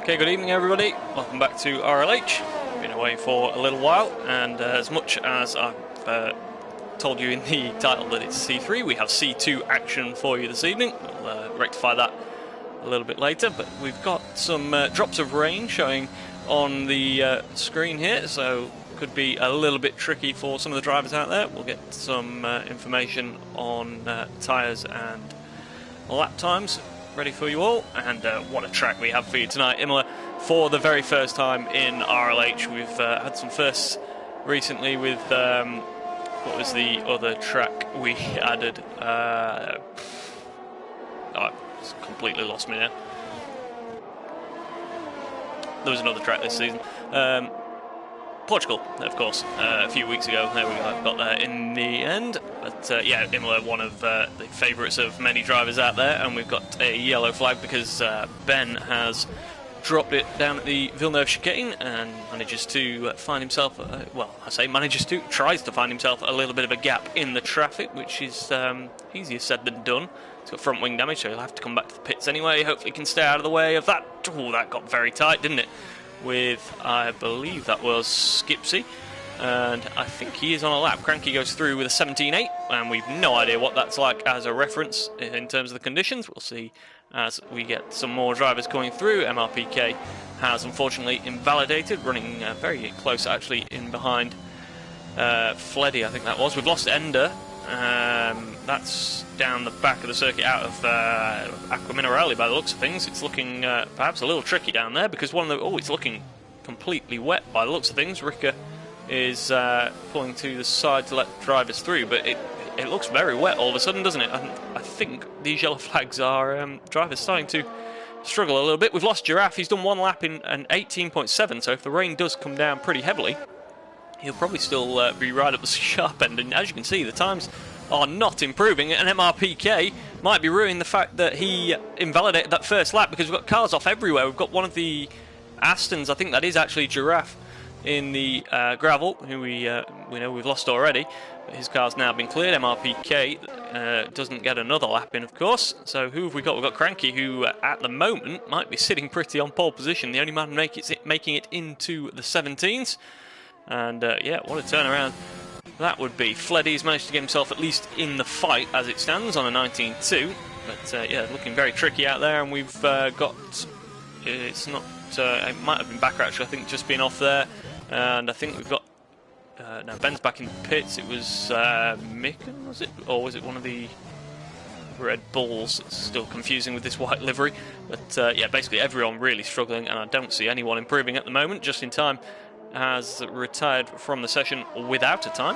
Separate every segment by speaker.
Speaker 1: Okay, good evening everybody. Welcome back to RLH. Been away for a little while, and as much as I've told you in the title that it's C3, we have C2 action for you this evening. We'll rectify that a little bit later, but we've got some drops of rain showing on the screen here, so could be a little bit tricky for some of the drivers out there. We'll get some information on tyres and lap times ready for you all, and what a track we have for you tonight. Imola for the very first time in RLH. We've had some firsts recently with what was the other track we added? It's completely lost me now. There was another track this season. Portugal, of course, a few weeks ago. There we got there in the end. But yeah, Imola, one of the favourites of many drivers out there, and we've got a yellow flag because Ben has dropped it down at the Villeneuve chicane and manages to find himself, well, I say manages to, tries to find himself a little bit of a gap in the traffic, which is easier said than done. He's got front wing damage, so he'll have to come back to the pits anyway. Hopefully he can stay out of the way of that. Oh, that got very tight, didn't it? With, I believe that was Skipsy, and I think he is on a lap. Cranky goes through with a 17.8, and we've no idea what that's like as a reference in terms of the conditions. We'll see as we get some more drivers coming through. MRPK has unfortunately invalidated, running very close actually in behind Fleddy, I think that was. We've lost Ender. That's down the back of the circuit out of Acqua Minerale by the looks of things. It's looking perhaps a little tricky down there because one of the... Oh, it's looking completely wet by the looks of things. Ricker is pulling to the side to let drivers through, but it looks very wet all of a sudden, doesn't it? I think these yellow flags are drivers starting to struggle a little bit. We've lost Giraffe. He's done one lap in an 18.7, so if the rain does come down pretty heavily, he'll probably still be right up the sharp end, and as you can see, the times are not improving, and MRPK might be ruining the fact that he invalidated that first lap because we've got cars off everywhere. We've got one of the Astons, I think that is actually Giraffe, in the gravel, who we know we've lost already. His car's now been cleared. MRPK doesn't get another lap in, of course. So who have we got? We've got Cranky, who at the moment might be sitting pretty on pole position, the only man making it into the 17s. And yeah, what a turnaround that would be. Fleddy's managed to get himself at least in the fight as it stands on a 19.2. But yeah, looking very tricky out there. And we've got... It's not... it might have been Backer actually, I think, just been off there. And I think we've got... no, Ben's back in the pits. It was Micken, was it? Or was it one of the Red Bulls? It's still confusing with this white livery. But yeah, basically everyone really struggling. And I don't see anyone improving at the moment. Just in time has retired from the session without a time,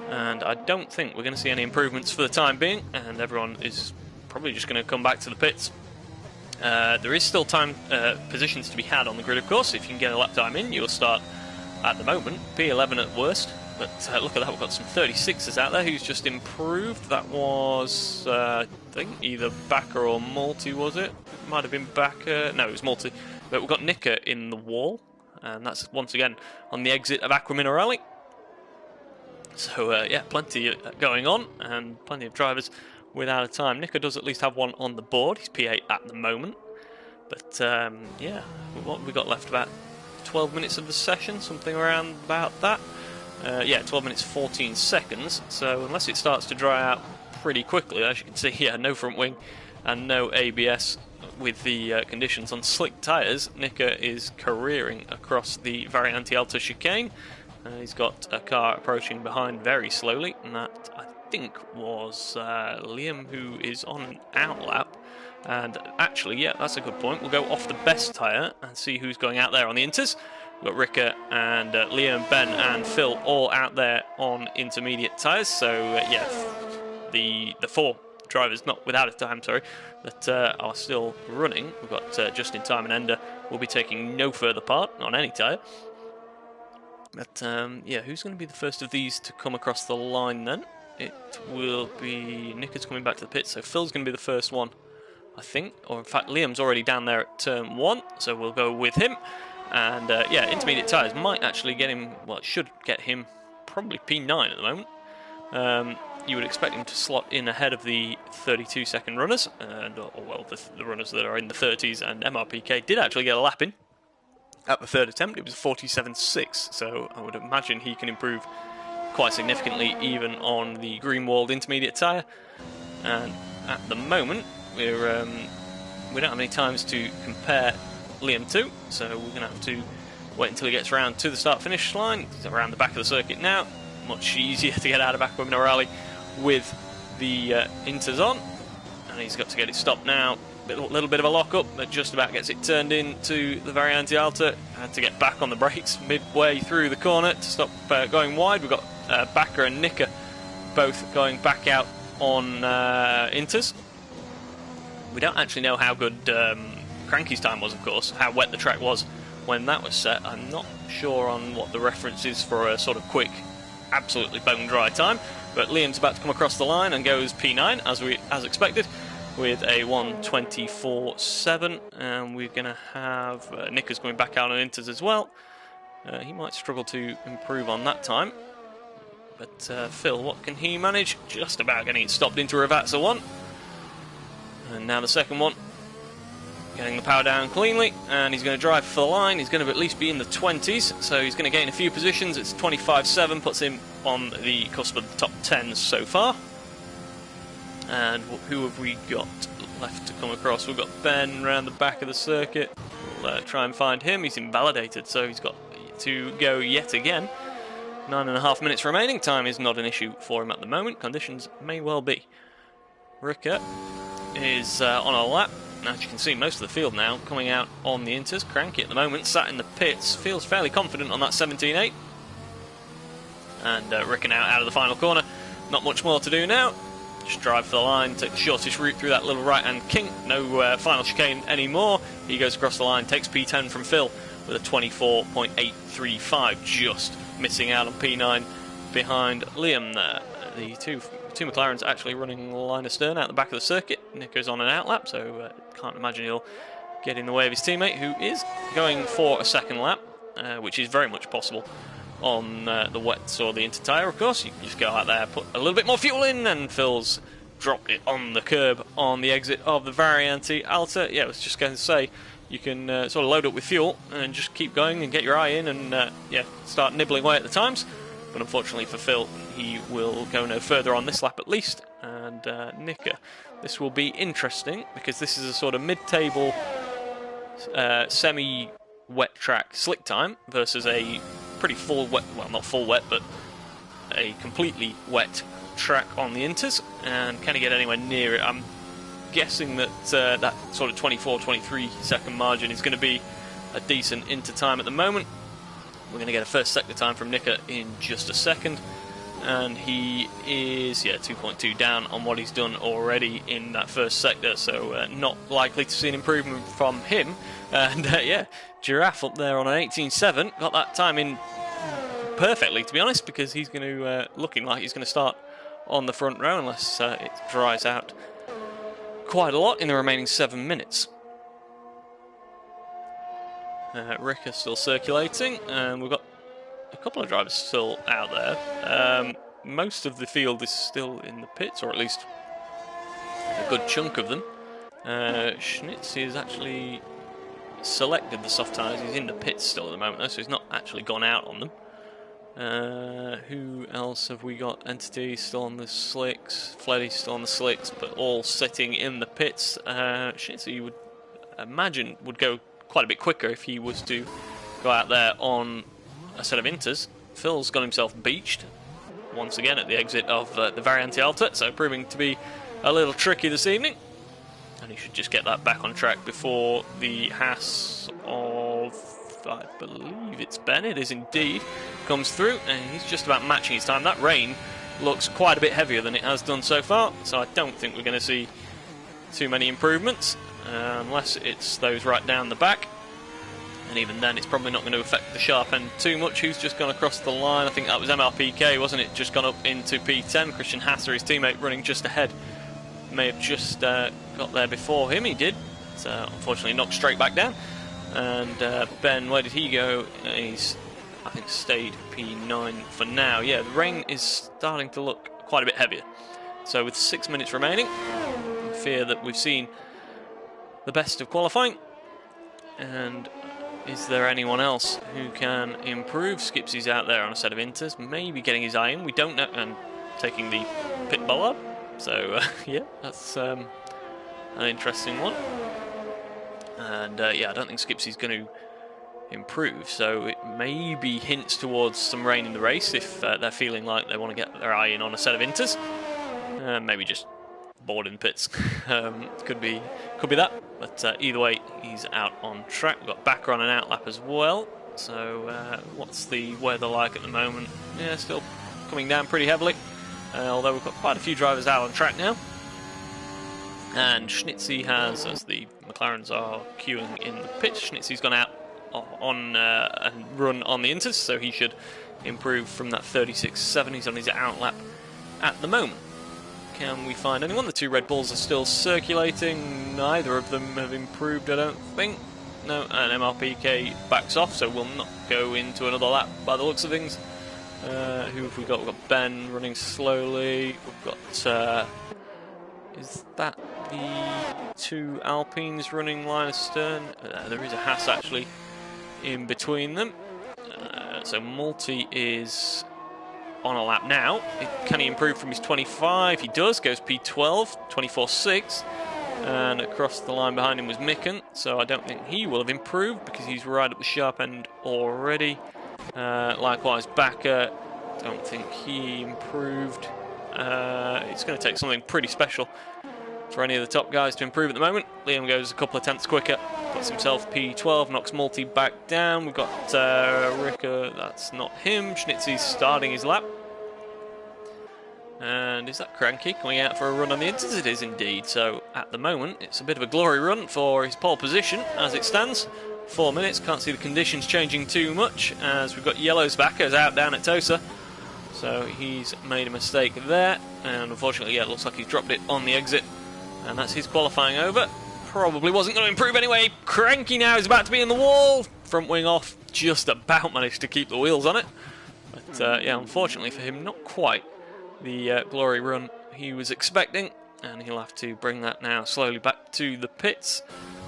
Speaker 1: and I don't think we're going to see any improvements for the time being, and everyone is probably just going to come back to the pits. There is still time positions to be had on the grid, of course. If you can get a lap time in, you'll start at the moment P11 at worst, but look at that, we've got some 36s out there who's just improved. That was I think either Backer or Multi, was it? It might have been Backer. No, it was Multi, but we've got Nicker in the wall. And that's once again on the exit of Acqua Minerale. So yeah, plenty going on and plenty of drivers without a time. Nicker does at least have one on the board. He's P8 at the moment. But yeah, what have we got left? About 12 minutes of the session, something around about that. Yeah, 12 minutes 14 seconds. So unless it starts to dry out pretty quickly, as you can see, yeah, no front wing and no ABS. With the conditions on slick tyres, Nicker is careering across the Variante Alta chicane. He's got a car approaching behind very slowly, and that I think was Liam, who is on an outlap. And actually, yeah, that's a good point. We'll go off the best tyre and see who's going out there on the inters. We've got Ricker and Liam, Ben and Phil all out there on intermediate tyres. So yeah, the four drivers, not without a time, sorry, that are still running. We've got Just in Time and Ender will be taking no further part on any tyre. But yeah, who's going to be the first of these to come across the line then? It will be Nicker's coming back to the pit, so Phil's going to be the first one, I think. Or in fact, Liam's already down there at turn 1, so we'll go with him. And yeah, intermediate tyres might actually get him, well, it should get him probably P9 at the moment. You would expect him to slot in ahead of the 32-second runners, and well, the runners that are in the 30s, and MRPK did actually get a lap in at the third attempt. It was 47.6, so I would imagine he can improve quite significantly even on the green-walled intermediate tyre. And at the moment, we don't have any times to compare Liam to, so we're going to have to wait until he gets around to the start-finish line. He's around the back of the circuit now. Much easier to get out of back of rally with the Inters on, and he's got to get it stopped now. A little bit of a lock-up, but just about gets it turned into the Variante Alta. Had to get back on the brakes midway through the corner to stop going wide. We've got Bakker and Nicker both going back out on Inters. We don't actually know how good Cranky's time was, of course, how wet the track was when that was set. I'm not sure on what the reference is for a sort of quick, absolutely bone dry time, but Liam's about to come across the line and goes P9 as expected with a 1:24.7, and we're going to have Nickers going back out on Inters as well. He might struggle to improve on that time, but Phil, what can he manage? Just about getting it stopped into Ravazza 1, and now the second one. Getting the power down cleanly, and he's going to drive for the line. He's going to at least be in the 20s, so he's going to gain a few positions. It's 25.7, puts him on the cusp of the top 10s so far. And who have we got left to come across? We've got Ben around the back of the circuit. We'll try and find him. He's invalidated, so he's got to go yet again. 9.5 minutes remaining. Time is not an issue for him at the moment. Conditions may well be. Ricker is on a lap. As you can see, most of the field now coming out on the Inters. Cranky at the moment, sat in the pits, feels fairly confident on that 17.8. And Ricker now out of the final corner. Not much more to do now. Just drive for the line, take the shortest route through that little right-hand kink. No final chicane anymore. He goes across the line, takes P10 from Phil with a 24.835, just missing out on P9 behind Liam there. The two McLarens actually running line astern out the back of the circuit. Nico's on an outlap, so can't imagine he'll get in the way of his teammate, who is going for a second lap, which is very much possible on the wets or the inter tyre, of course. You can just go out there, put a little bit more fuel in, and Phil's dropped it on the curb on the exit of the Variante Alta. Yeah, I was just going to say, you can sort of load up with fuel and just keep going and get your eye in and start nibbling away at the times. But unfortunately for Phil, he will go no further on this lap at least. And Nicker, this will be interesting because this is a sort of mid-table semi-wet track slick time versus a pretty full wet, well, not full wet, but a completely wet track on the Inters. And can he get anywhere near it? I'm guessing that that sort of 24-23 second margin is going to be a decent Inter time at the moment. We're going to get a first sector time from Nicker in just a second. And he is, 2.2 down on what he's done already in that first sector, so not likely to see an improvement from him. And Giraffe up there on an 18.7, got that time in perfectly, to be honest, because he's going to, looking like he's going to start on the front row unless it dries out quite a lot in the remaining 7 minutes. Ricker still circulating, and we've got a couple of drivers still out there. Most of the field is still in the pits, or at least a good chunk of them. Schnitz has actually selected the soft tyres. He's in the pits still at the moment, though, so he's not actually gone out on them. Who else have we got? Entity still on the slicks, Fleddy still on the slicks, but all sitting in the pits. Schnitz, you would imagine, would go quite a bit quicker if he was to go out there on a set of Inters. Phil's got himself beached once again at the exit of the Variante Alta, so proving to be a little tricky this evening. And he should just get that back on track before the Haas of, I believe it's Ben, it is indeed, comes through, and he's just about matching his time. That rain looks quite a bit heavier than it has done so far, so I don't think we're going to see too many improvements, unless it's those right down the back. And even then, it's probably not going to affect the sharp end too much. Who's just gone across the line? I think that was MRPK, wasn't it? Just gone up into P10. Christian Hasser, his teammate, running just ahead. May have just got there before him. He did. So unfortunately knocked straight back down. And Ben, where did he go? He's, I think, stayed P9 for now. Yeah, the rain is starting to look quite a bit heavier. So with 6 minutes remaining, I fear that we've seen the best of qualifying. And is there anyone else who can improve? Skipsy's out there on a set of inters, maybe getting his eye in. We don't know, and taking the pit bollard. So yeah, that's an interesting one. And yeah, I don't think Skipsy's going to improve, so it maybe hints towards some rain in the race if they're feeling like they want to get their eye in on a set of inters. Maybe just bored in the pits. Could be that. But either way, he's out on track. We've got backer on an outlap as well. So what's the weather like at the moment? Yeah, still coming down pretty heavily. Although we've got quite a few drivers out on track now. And Schnitzy has, as the McLarens are queuing in the pit, Schnitzy's gone out on a run on the inters, so he should improve from that 36.7. He's on his outlap at the moment. Can we find anyone? The two Red Bulls are still circulating. Neither of them have improved, I don't think. No, and MRPK backs off, so we'll not go into another lap by the looks of things. Who have we got? We've got Ben running slowly. We've got... is that the two Alpines running line astern? There is a Haas actually in between them. So Multi is on a lap now. Can he improve from his 25? He does, goes P12, 24.6. And across the line behind him was Micken, so I don't think he will have improved because he's right at the sharp end already. Likewise, Backer, don't think he improved. It's going to take something pretty special for any of the top guys to improve at the moment. Liam goes a couple of tenths quicker, puts himself P12, knocks Multi back down. We've got Ricker, that's not him. Schnitzy's starting his lap. And is that Cranky coming out for a run on the inters? It is indeed. So at the moment, it's a bit of a glory run for his pole position as it stands. 4 minutes, can't see the conditions changing too much as we've got Yellow's backers out down at Tosa. So he's made a mistake there. And unfortunately, yeah, it looks like he's dropped it on the exit. And that's his qualifying over. Probably wasn't going to improve anyway. Cranky now is about to be in the wall. Front wing off, just about managed to keep the wheels on it. But yeah, unfortunately for him, not quite the glory run he was expecting, and he'll have to bring that now slowly back to the pits,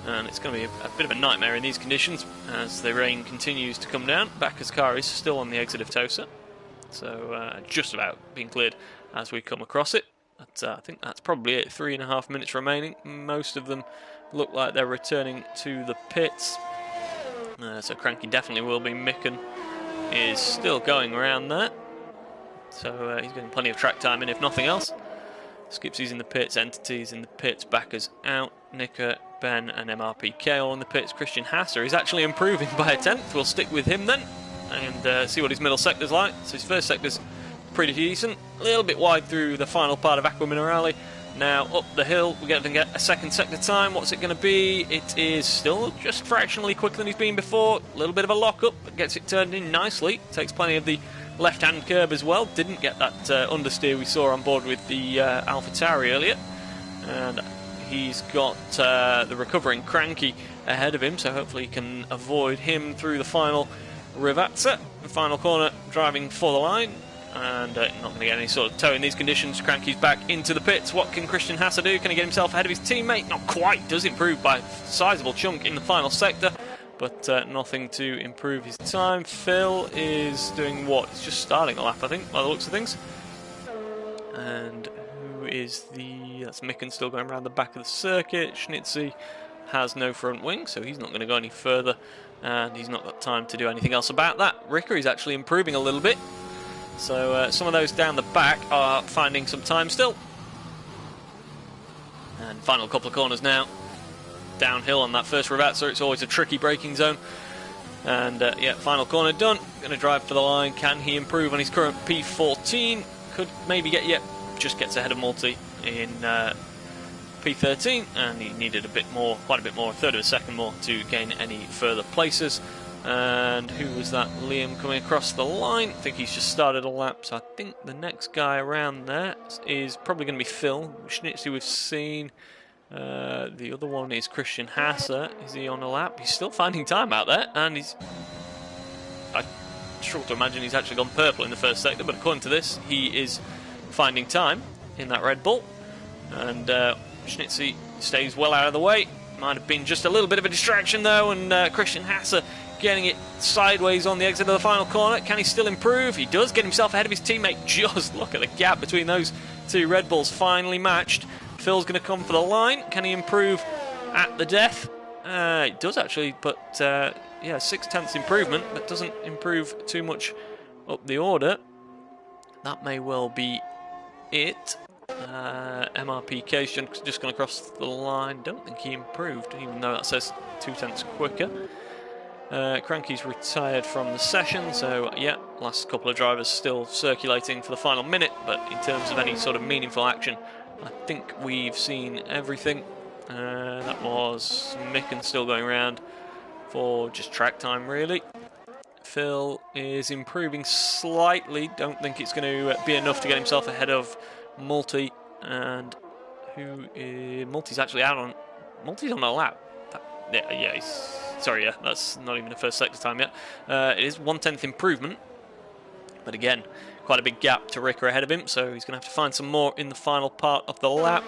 Speaker 1: and it's going to be a bit of a nightmare in these conditions as the rain continues to come down. Backer's car is still on the exit of Tosa, so just about being cleared as we come across it. But I think that's probably it. 3.5 minutes remaining. Most of them look like they're returning to the pits, so Cranky definitely will be. Micken is still going around there. So he's getting plenty of track time in, if nothing else. Skipsy's in the pits, Entity's in the pits, Backers out, Nicker, Ben and MRPK all in the pits. Christian Hasser is actually improving by a tenth. We'll stick with him then and see what his middle sector's like. So his first sector's pretty decent. A little bit wide through the final part of Aqua Minerale. Now up the hill, we're going to get a second sector time. What's it going to be? It is still just fractionally quicker than he's been before. A little bit of a lock-up, but gets it turned in nicely. Takes plenty of the left-hand curb as well. Didn't get that understeer we saw on board with the AlphaTauri earlier. And he's got the recovering Cranky ahead of him, so hopefully he can avoid him through the final Rivazza. The final corner, driving for the line. And not going to get any sort of tow in these conditions. Cranky's back into the pits. What can Christian Hasser do? Can he get himself ahead of his teammate? Not quite. Does improve by a sizable chunk in the final sector, but nothing to improve his time. Phil is doing what? He's just starting a lap, I think, by the looks of things. And who is the... That's Micken still going around the back of the circuit. Schnitzy has no front wing, so he's not going to go any further, and he's not got time to do anything else about that. Ricker is actually improving a little bit. So some of those down the back are finding some time still. And final couple of corners now. Downhill on that first Rivazza, it's always a tricky braking zone. And yeah, final corner done. Going to drive for the line. Can he improve on his current P14? Could maybe get, yet just gets ahead of Multi in P13. And he needed a bit more, quite a bit more, a third of a second more to gain any further places. And who was that? Liam coming across the line. I think he's just started a lap, so I think the next guy around there is probably going to be Phil. Schnitzy we've seen. The other one is Christian Hasser. Is he on a lap? He's still finding time out there, and he's... I struggle to imagine he's actually gone purple in the first sector, but according to this, he is finding time in that Red Bull. And Schnitzy stays well out of the way. Might have been just a little bit of a distraction though, and Christian Hasse getting it sideways on the exit of the final corner. Can he still improve? He does get himself ahead of his teammate. Just look at the gap between those two Red Bulls, finally matched. Phil's going to come for the line. Can he improve at the death? He does actually, but yeah, 0.6 improvement, but doesn't improve too much up the order. That may well be it. MRPK's just gone across the line. Don't think he improved, even though that says 0.2 quicker. Cranky's retired from the session, so yeah, last couple of drivers still circulating for the final minute, but in terms of any sort of meaningful action, I think we've seen everything. That was Micken still going around for just track time, really. Phil is improving slightly. Don't think it's going to be enough to get himself ahead of Multi, and Multi's actually out on... Multi's on a lap. Yeah, sorry, yeah, that's not even the first sector time yet. It is 0.1 improvement, but again, quite a big gap to Ricker ahead of him, so he's going to have to find some more in the final part of the lap.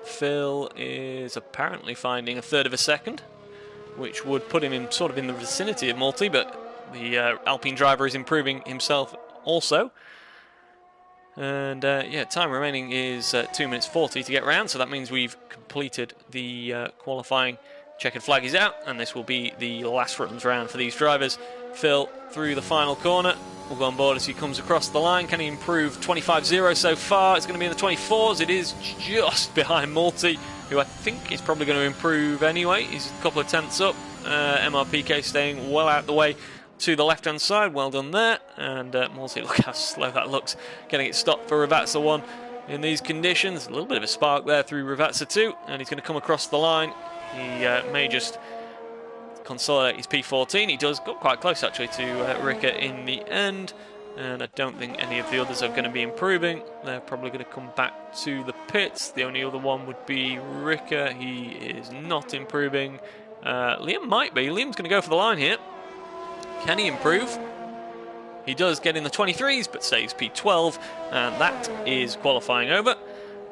Speaker 1: Phil is apparently finding 1/3 of a second, which would put him in sort of in the vicinity of Multi, but the Alpine driver is improving himself also. And yeah, time remaining is 2 minutes 40 to get round, so that means we've completed the qualifying. Checkered flag is out, and this will be the last runs round for these drivers. Phil through the final corner. We'll go on board as he comes across the line. Can he improve? 25.0 so far. It's going to be in the 24s. It is just behind Multi, who I think is probably going to improve anyway. He's a couple of tenths up. MRPK staying well out the way to the left-hand side. Well done there. And Multi, look how slow that looks. Getting it stopped for Ravazza 1 in these conditions. A little bit of a spark there through Ravazza 2, and he's going to come across the line. He may just consolidate his P14. He does, got quite close actually to Ricker in the end, and I don't think any of the others are going to be improving. They're probably going to come back to the pits. The only other one would be Ricker. He is not improving. Liam might be. Liam's going to go for the line here. Can he improve? He does get in the 23s, but stays P12, and that is qualifying over.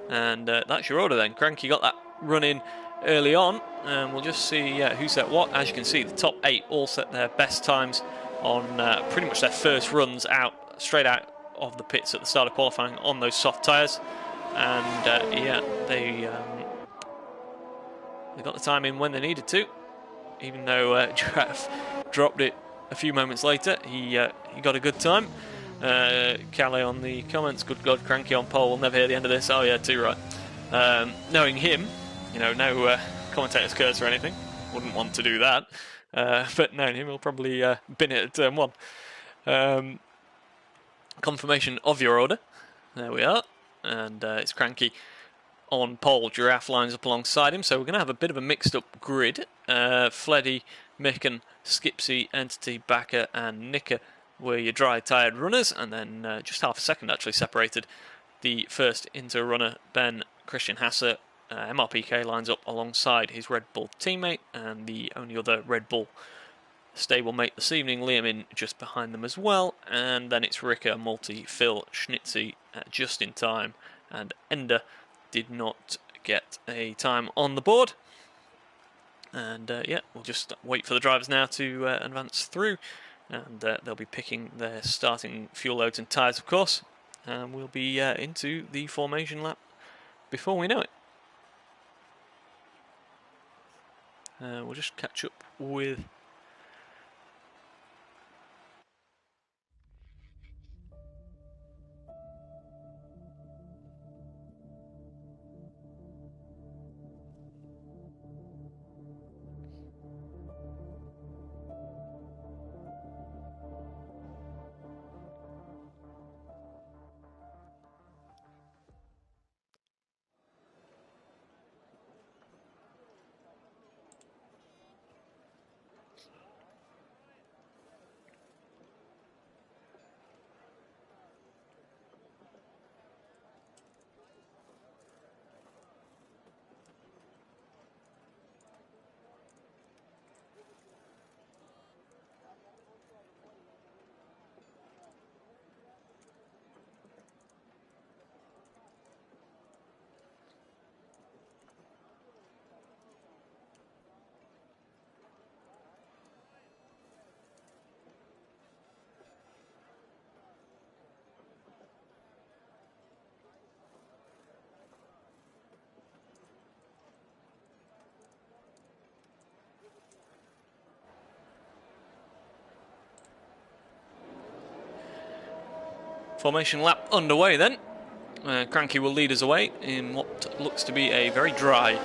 Speaker 1: And that's your order then. Cranky got that run in early on, and we'll just see who set what. As you can see, the top 8 all set their best times on pretty much their first runs out, straight out of the pits at the start of qualifying on those soft tyres. And yeah, they got the time in when they needed to, even though Giraffe dropped it a few moments later. He got a good time. Calais on the comments, good God, Cranky on pole, we'll never hear the end of this. Oh yeah, too right. Knowing him, you know, no commentator's curse or anything. Wouldn't want to do that. But knowing him, he'll probably bin it at turn 1. Confirmation of your order. There we are. And it's Cranky on pole. Giraffe lines up alongside him. So we're going to have a bit of a mixed up grid. Fleddy, Micken, Skipsy, Entity, Backer and Nicker were your dry tired runners, and then just half a second actually separated the first Inter runner, Ben Christian Hasse. MRPK lines up alongside his Red Bull teammate, and the only other Red Bull stablemate this evening, Liam, in just behind them as well. And then it's Ricker, Multi, Phil, Schnitzy just in time, and Ender did not get a time on the board. And yeah, we'll just wait for the drivers now to advance through, and they'll be picking their starting fuel loads and tyres, of course, and we'll be into the formation lap before we know it. We'll just catch up with Formation lap underway then. Cranky will lead us away in what looks to be a very dry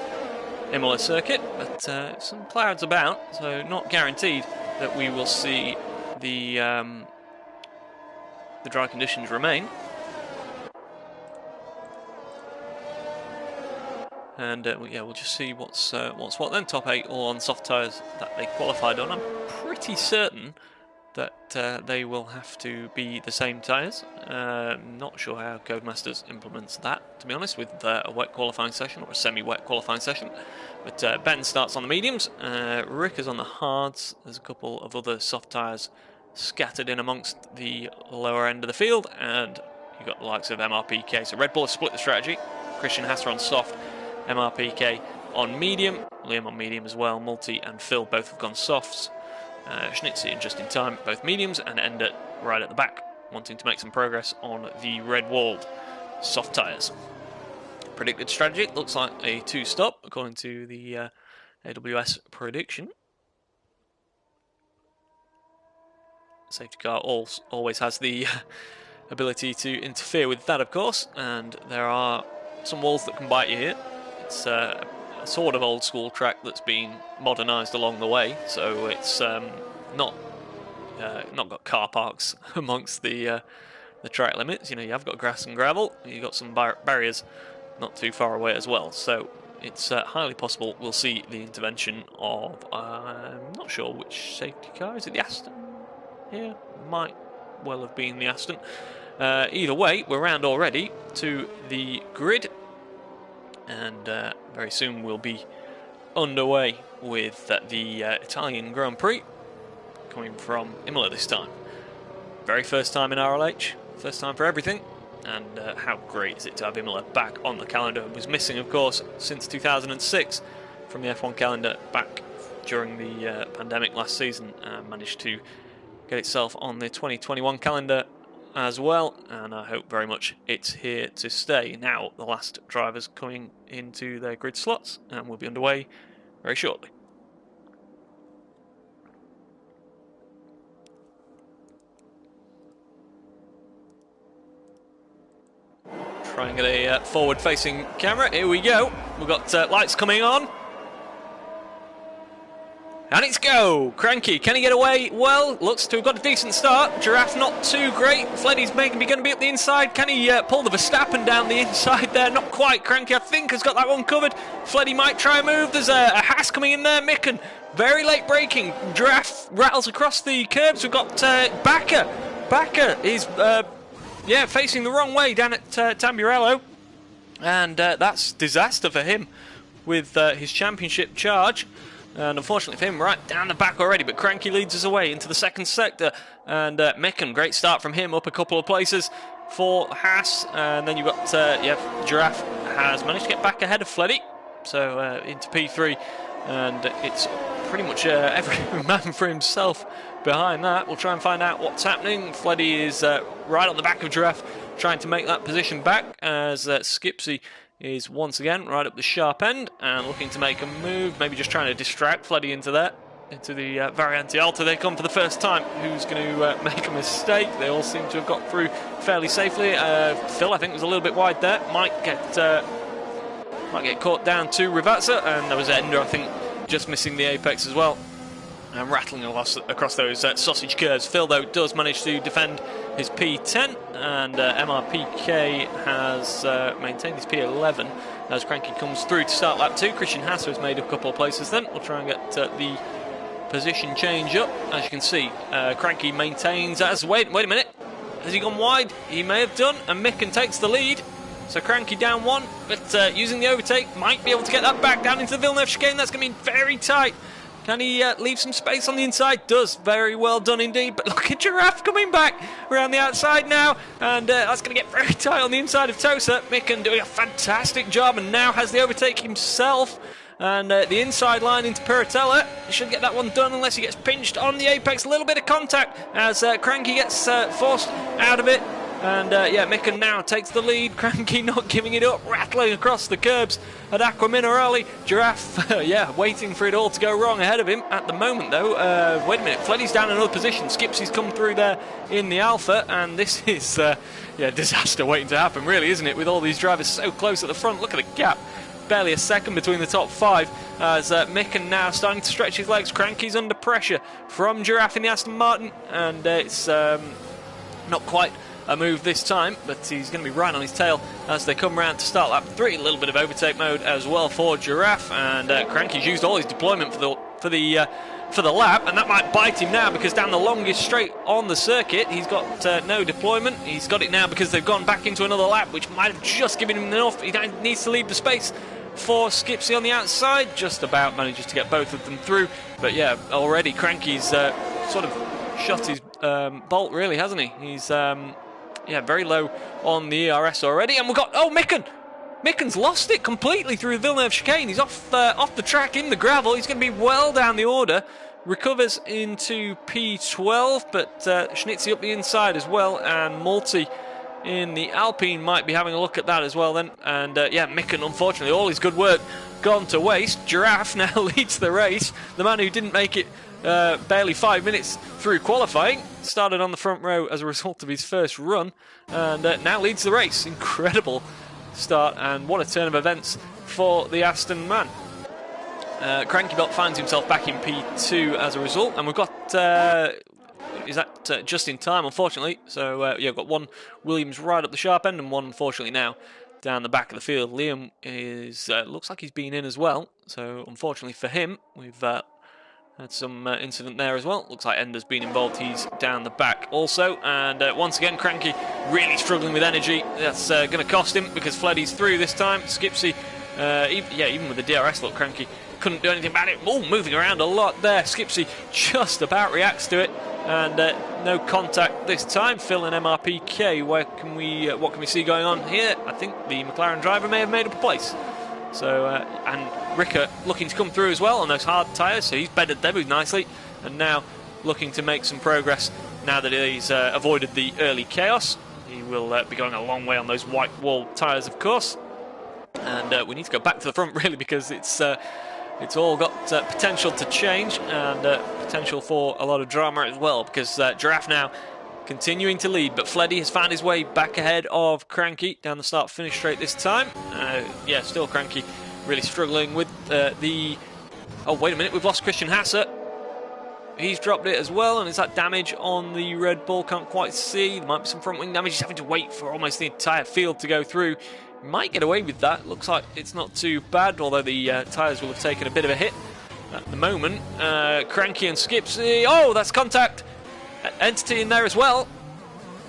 Speaker 1: Imola circuit, but some clouds about, so not guaranteed that we will see the dry conditions remain. And yeah, we'll just see what's what then. Top 8 all on soft tyres that they qualified on. I'm pretty certain that they will have to be the same tyres. Not sure how Codemasters implements that, to be honest, with a wet qualifying session or a semi-wet qualifying session. But Ben starts on the mediums, Rick is on the hards. There's a couple of other soft tyres scattered in amongst the lower end of the field, and you've got the likes of MRPK. So Red Bull has split the strategy. Christian Hasser on soft, MRPK on medium, Liam on medium as well. Multi and Phil both have gone softs. Schnitzy in just in time, both mediums, and Endert right at the back, wanting to make some progress on the red-walled soft tyres. Predicted strategy looks like a 2-stop, according to the AWS prediction. Safety car always has the ability to interfere with that, of course, and there are some walls that can bite you here. It's a sort of old school track that's been modernised along the way, so it's not got car parks amongst the track limits. You know, you have got grass and gravel, you've got some barriers not too far away as well, so it's highly possible we'll see the intervention of, I'm not sure which safety car, is it the Aston? Yeah, might well have been the Aston. Either way, we're round already to the grid, and very soon we'll be underway with the Italian Grand Prix, coming from Imola this time. Very first time in RLH, first time for everything, and how great is it to have Imola back on the calendar. It was missing, of course, since 2006 from the F1 calendar back during the pandemic last season, and managed to get itself on the 2021 calendar as well, and I hope very much it's here to stay. Now the last drivers coming into their grid slots, and we'll be underway very shortly. Try and get a forward-facing camera. Here we go. We've got lights coming on. And it's go! Cranky, can he get away? Well, looks to have got a decent start. Giraffe not too great. Fleddy's maybe going to be up the inside. Can he pull the Verstappen down the inside there? Not quite. Cranky, I think, has got that one covered. Fleddy might try a move. There's a Haas coming in there. Micken, very late braking. Giraffe rattles across the curbs. We've got Bakker. Bakker is, facing the wrong way down at Tamburello. And that's disaster for him with his championship charge. And unfortunately for him, right down the back already, but Cranky leads us away into the second sector. And Micken, great start from him, up a couple of places for Haas. And then you've got, Giraffe has managed to get back ahead of Fleddy, so into P3. And it's pretty much every man for himself behind that. We'll try and find out what's happening. Fleddy is right on the back of Giraffe, trying to make that position back, as Skipsy is once again right up the sharp end and looking to make a move, maybe just trying to distract Fleddy into there, into the Variante Alta. They come for the first time. Who's going to make a mistake? They all seem to have got through fairly safely. Phil, I think, was a little bit wide there. Might get caught down to Rivazza, and there was Ender, I think, just missing the apex as well, and rattling across those sausage curves. Phil, though, does manage to defend his P10, and MRPK has maintained his P11 as Cranky comes through to start lap 2. Christian Hasser has made a couple of places then. We'll try and get the position change up. As you can see, Cranky maintains as... Wait a minute. Has he gone wide? He may have done, and Micken takes the lead. So Cranky down one, but using the overtake, might be able to get that back down into the Villeneuve chicane. That's going to be very tight. Can he leave some space on the inside? Does. Very well done indeed. But look at Giraffe coming back around the outside now. And that's going to get very tight on the inside of Tosa. Micken doing a fantastic job and now has the overtake himself. And the inside line into Piratella. He should get that one done unless he gets pinched on the apex. A little bit of contact as Cranky gets forced out of it. And yeah, Micken now takes the lead. Cranky not giving it up, rattling across the curbs at Aqua Minerale. Giraffe, yeah, waiting for it all to go wrong ahead of him at the moment, though. Wait a minute, Fleddy's down in another position. Skipsy's come through there in the Alpha, and this is, yeah, disaster waiting to happen, really, isn't it? With all these drivers so close at the front. Look at the gap. Barely a second between the top 5 as Micken now starting to stretch his legs. Cranky's under pressure from Giraffe in the Aston Martin, and it's not quite a move this time, but he's going to be right on his tail as they come round to start lap 3. A little bit of overtake mode as well for Giraffe, and Cranky's used all his deployment for the lap, and that might bite him now because down the longest straight on the circuit he's got no deployment. He's got it now because they've gone back into another lap, which might have just given him enough. He needs to leave the space for Skipsy on the outside. Just about manages to get both of them through, but yeah, already Cranky's sort of shot his bolt, really, hasn't he? He's yeah, very low on the ERS already, and we've got, oh, Micken! Micken's lost it completely through the Villeneuve chicane. He's off the track in the gravel. He's going to be well down the order. Recovers into P12, but Schnitzy up the inside as well, and Multi in the Alpine might be having a look at that as well then. And yeah, Micken, unfortunately, all his good work gone to waste. Giraffe now leads the race. The man who didn't make it barely 5 minutes through qualifying started on the front row as a result of his first run, and now leads the race. Incredible start, and what a turn of events for the Aston man. Cranky Belt finds himself back in P2 as a result, and we've got is that just in time, unfortunately. So yeah, we've got one Williams right up the sharp end and one, unfortunately, now down the back of the field. Liam is looks like he's been in as well, so unfortunately for him, we've had some incident there as well. Looks like Ender's been involved. He's down the back also. And once again, Cranky really struggling with energy. That's going to cost him because Fleddy's through this time. Skipsy, even with the DRS, look, Cranky couldn't do anything about it. Oh, moving around a lot there. Skipsy just about reacts to it. And no contact this time. Phil and MRPK, what can we see going on here? I think the McLaren driver may have made up a place. So, and Ricker looking to come through as well on those hard tyres, so he's bedded them nicely, and now looking to make some progress now that he's avoided the early chaos. He will be going a long way on those white wall tyres, of course, and we need to go back to the front really because it's all got potential to change and potential for a lot of drama as well, because Giraffe now continuing to lead, but Fleddy has found his way back ahead of Cranky down the start-finish straight this time. Yeah, still Cranky really struggling with the... Oh, wait a minute, we've lost Christian Hasser. He's dropped it as well, and is that damage on the Red Bull? Can't quite see. There might be some front wing damage. He's having to wait for almost the entire field to go through. Might get away with that. Looks like it's not too bad, although the tyres will have taken a bit of a hit at the moment. Cranky and Skipsy... Oh, that's contact! Entity in there as well.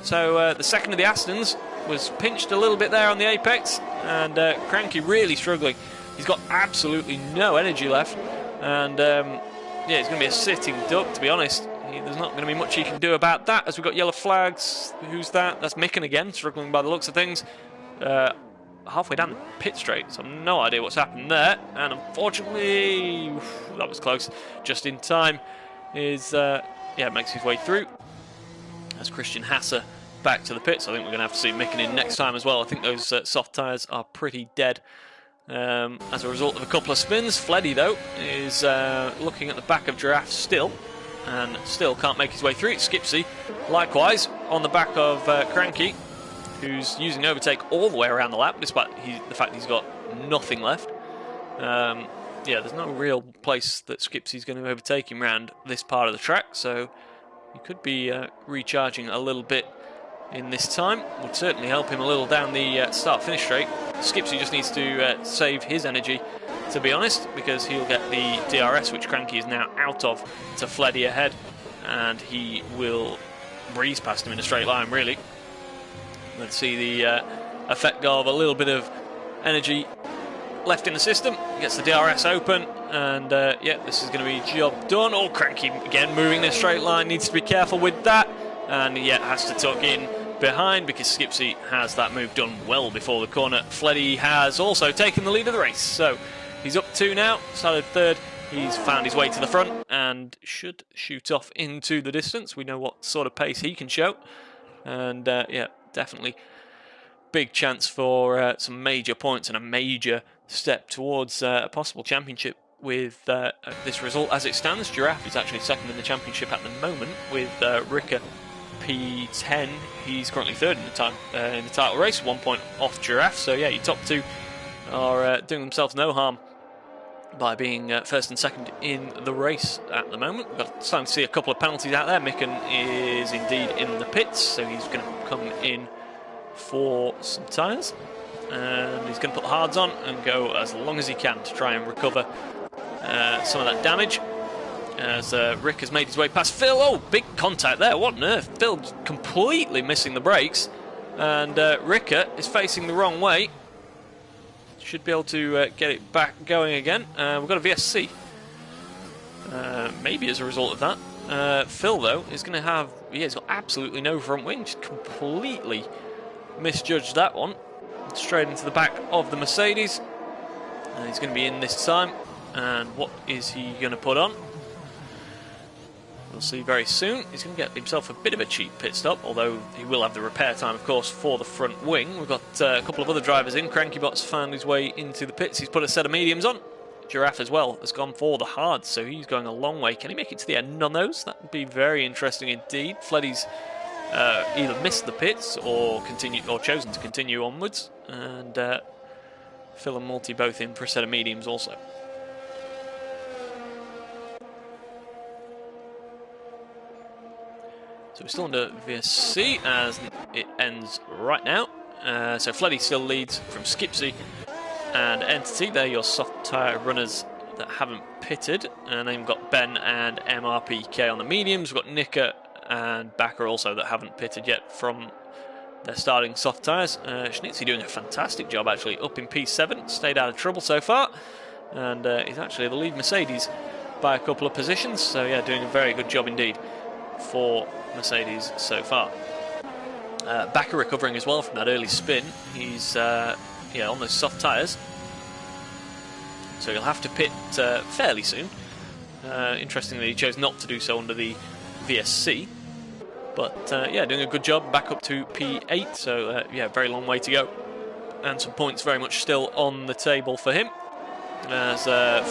Speaker 1: So the second of the Astons was pinched a little bit there on the apex, and Cranky really struggling. He's got absolutely no energy left, and yeah, it's going to be a sitting duck, to be honest. There's not going to be much he can do about that, as we've got yellow flags. Who's that? That's Micken again, struggling by the looks of things. Halfway down the pit straight, so I've no idea what's happened there, and unfortunately, that was close. Just in time is... yeah, makes his way through as Christian Hasser back to the pits. I think we're going to have to see Micken in next time as well. I think those soft tyres are pretty dead as a result of a couple of spins. Fleddy, though, is looking at the back of Giraffe still, and still can't make his way through. Skipsy, likewise, on the back of Cranky, who's using overtake all the way around the lap, despite the fact he's got nothing left. Yeah, there's no real place that Skipsy's going to overtake him around this part of the track, so he could be recharging a little bit in this time. Would certainly help him a little down the start-finish straight. Skipsy just needs to save his energy, to be honest, because he'll get the DRS, which Cranky is now out of, to Fleddy ahead, and he will breeze past him in a straight line, really. Let's see the effect of a little bit of energy left in the system. Gets the DRS open, and yeah, this is going to be job done. Oh, Cranky again moving in a straight line, needs to be careful with that, and yeah, has to tuck in behind because Skipsy has that move done well before the corner. Fleddy has also taken the lead of the race, so he's up 2 now, started 3rd. He's found his way to the front and should shoot off into the distance. We know what sort of pace he can show, and yeah, definitely big chance for some major points and a major step towards a possible championship with this result. As it stands, Giraffe is actually second in the championship at the moment with Ricker P10. He's currently third in the title race, 1 point off Giraffe. So yeah, your top two are doing themselves no harm by being first and second in the race at the moment. We've starting to see a couple of penalties out there. Micken is indeed in the pits, so he's going to come in for some tyres, and he's going to put the hards on and go as long as he can to try and recover some of that damage. As Rick has made his way past Phil. Oh, big contact there, what on earth? Phil completely missing the brakes, and Ricker is facing the wrong way. Should be able to get it back going again. We've got a VSC, maybe as a result of that. Phil, though, is going to have... he's got absolutely no front wing, just completely misjudged that one. Straight into the back of the Mercedes. He's going to be in this time. And what is he going to put on? We'll see very soon. He's going to get himself a bit of a cheap pit stop, although he will have the repair time, of course, for the front wing. We've got a couple of other drivers in. Crankybot's found his way into the pits. He's put a set of mediums on. Giraffe as well has gone for the hards, so he's going a long way. Can he make it to the end on those? That would be very interesting indeed. Fleddy's either missed the pits or chosen to continue onwards, and Phil and Multi both in for a set of mediums also. So we're still under VSC as it ends right now. So Fleddy still leads from Skipsy and Entity. They're your soft tyre runners that haven't pitted. And then we've got Ben and MRPK on the mediums. We've got Nicker and Backer also that haven't pitted yet from their starting soft tyres. Schnitzy doing a fantastic job actually up in P7. Stayed out of trouble so far. And he's actually the lead Mercedes by a couple of positions. So yeah, doing a very good job indeed for Mercedes so far. Backer recovering as well from that early spin. He's on those soft tyres, so he'll have to pit fairly soon. Interestingly, he chose not to do so under the VSC, but doing a good job back up to P8. So very long way to go, and some points very much still on the table for him. As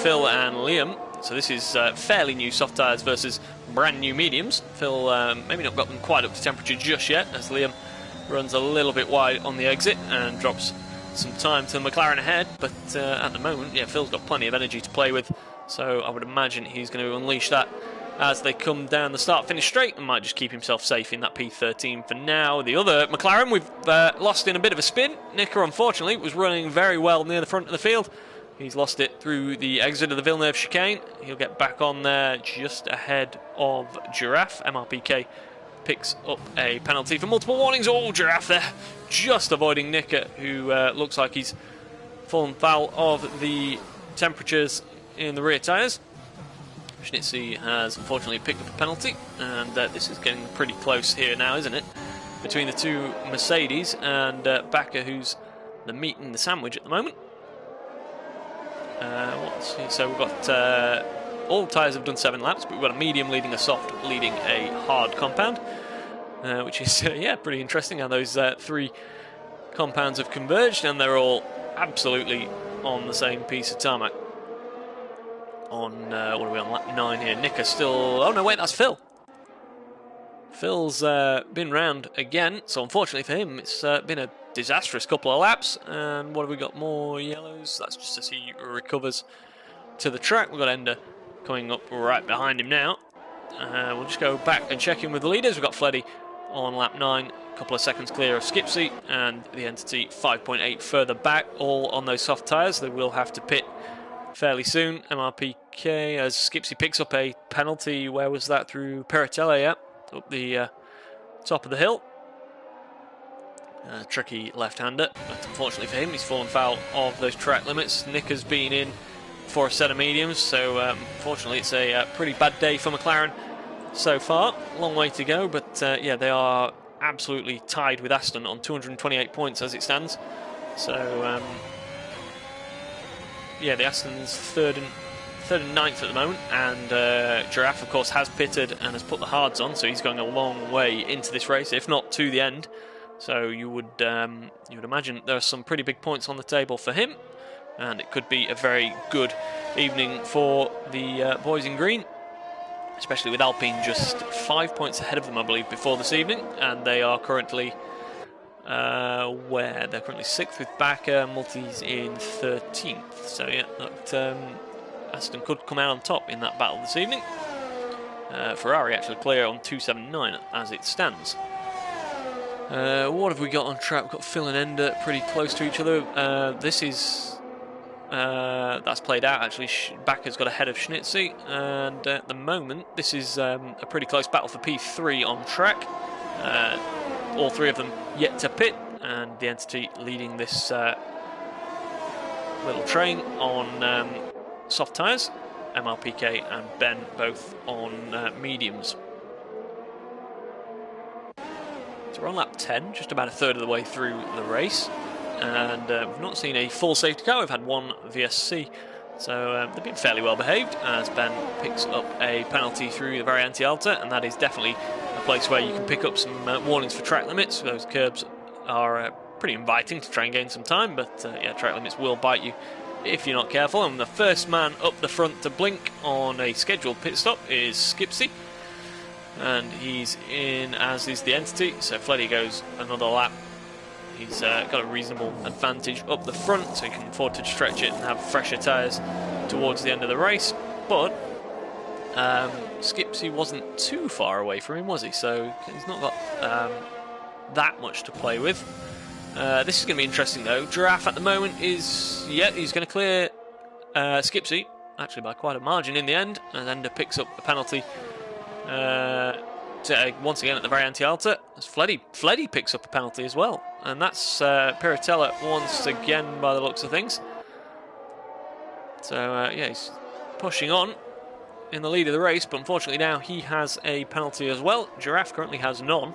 Speaker 1: Phil and Liam. So this is fairly new soft tyres versus brand new mediums. Phil maybe not got them quite up to temperature just yet, as Liam runs a little bit wide on the exit and drops some time to the McLaren ahead. But at the moment, Phil's got plenty of energy to play with, so I would imagine he's going to unleash that as they come down the start-finish straight, and might just keep himself safe in that P13 for now. The other McLaren we've lost in a bit of a spin. Nicker, unfortunately, was running very well near the front of the field. He's lost it through the exit of the Villeneuve chicane. He'll get back on there just ahead of Giraffe. MRPK picks up a penalty for multiple warnings. Oh, Giraffe there, just avoiding Nicker, who looks like he's fallen foul of the temperatures in the rear tyres. Schnitzy has unfortunately picked up a penalty, and this is getting pretty close here now, isn't it? Between the two Mercedes and Backer, who's the meat and the sandwich at the moment. So we've got all tyres have done 7 laps, but we've got a medium leading a soft leading a hard compound, which is pretty interesting how those 3 compounds have converged, and they're all absolutely on the same piece of tarmac. On what are we on, lap 9 here? Nicker's still... oh no, wait, that's Phil. Phil's been round again, so unfortunately for him, it's been a disastrous couple of laps. And what have we got? More yellows. That's just as he recovers to the track. We've got Ender coming up right behind him now. We'll just go back and check in with the leaders. We've got Fleddy on lap 9, a couple of seconds clear of Skipsy, and the Entity 5.8 further back, all on those soft tyres. They will have to pit fairly soon. MRPK, as Skipsy picks up a penalty. Where was that? Through Peritelle, up the top of the hill. Tricky left-hander, but unfortunately for him, he's fallen foul of those track limits. Nick has been in for a set of mediums, so unfortunately it's a pretty bad day for McLaren so far. Long way to go, but they are absolutely tied with Aston on 228 points as it stands. So the Aston's third and ninth at the moment, and Giraffe, of course, has pitted and has put the hards on, so he's going a long way into this race, if not to the end. So you would imagine there are some pretty big points on the table for him, and it could be a very good evening for the boys in green, especially with Alpine just 5 points ahead of them, I believe, before this evening, and they are currently they're currently 6th with Bakker, Multis in 13th. So yeah, that, Aston could come out on top in that battle this evening. Ferrari actually clear on 279 as it stands. What have we got on track? We've got Phil and Ender pretty close to each other. This is that's played out actually. Bakker's got ahead of Schnitzy, and at the moment this is a pretty close battle for P3 on track. All three of them yet to pit, and the entity leading this little train on soft tyres. MRPK and Ben both on mediums. So we're on lap 10, just about a third of the way through the race, and we've not seen a full safety car. We've had one VSC, so they've been fairly well behaved as Ben picks up a penalty through the Variante Alta, and that is definitely a place where you can pick up some warnings for track limits. Those curbs are pretty inviting to try and gain some time, but yeah, track limits will bite you if you're not careful. And the first man up the front to blink on a scheduled pit stop is Skipsy, and he's in, as is the entity, so Fleddy goes another lap. He's got a reasonable advantage up the front, so he can afford to stretch it and have fresher tyres towards the end of the race. But Skipsy wasn't too far away from him, was he? So he's not got that much to play with. This is going to be interesting though. Giraffe at the moment is, yeah, he's going to clear Skipsy, actually by quite a margin in the end, and Ender picks up a penalty once again at the Variante Alta. As Fleddy picks up a penalty as well, and that's Piratella once again by the looks of things. So yeah, he's pushing on in the lead of the race, but unfortunately now he has a penalty as well. Giraffe currently has none.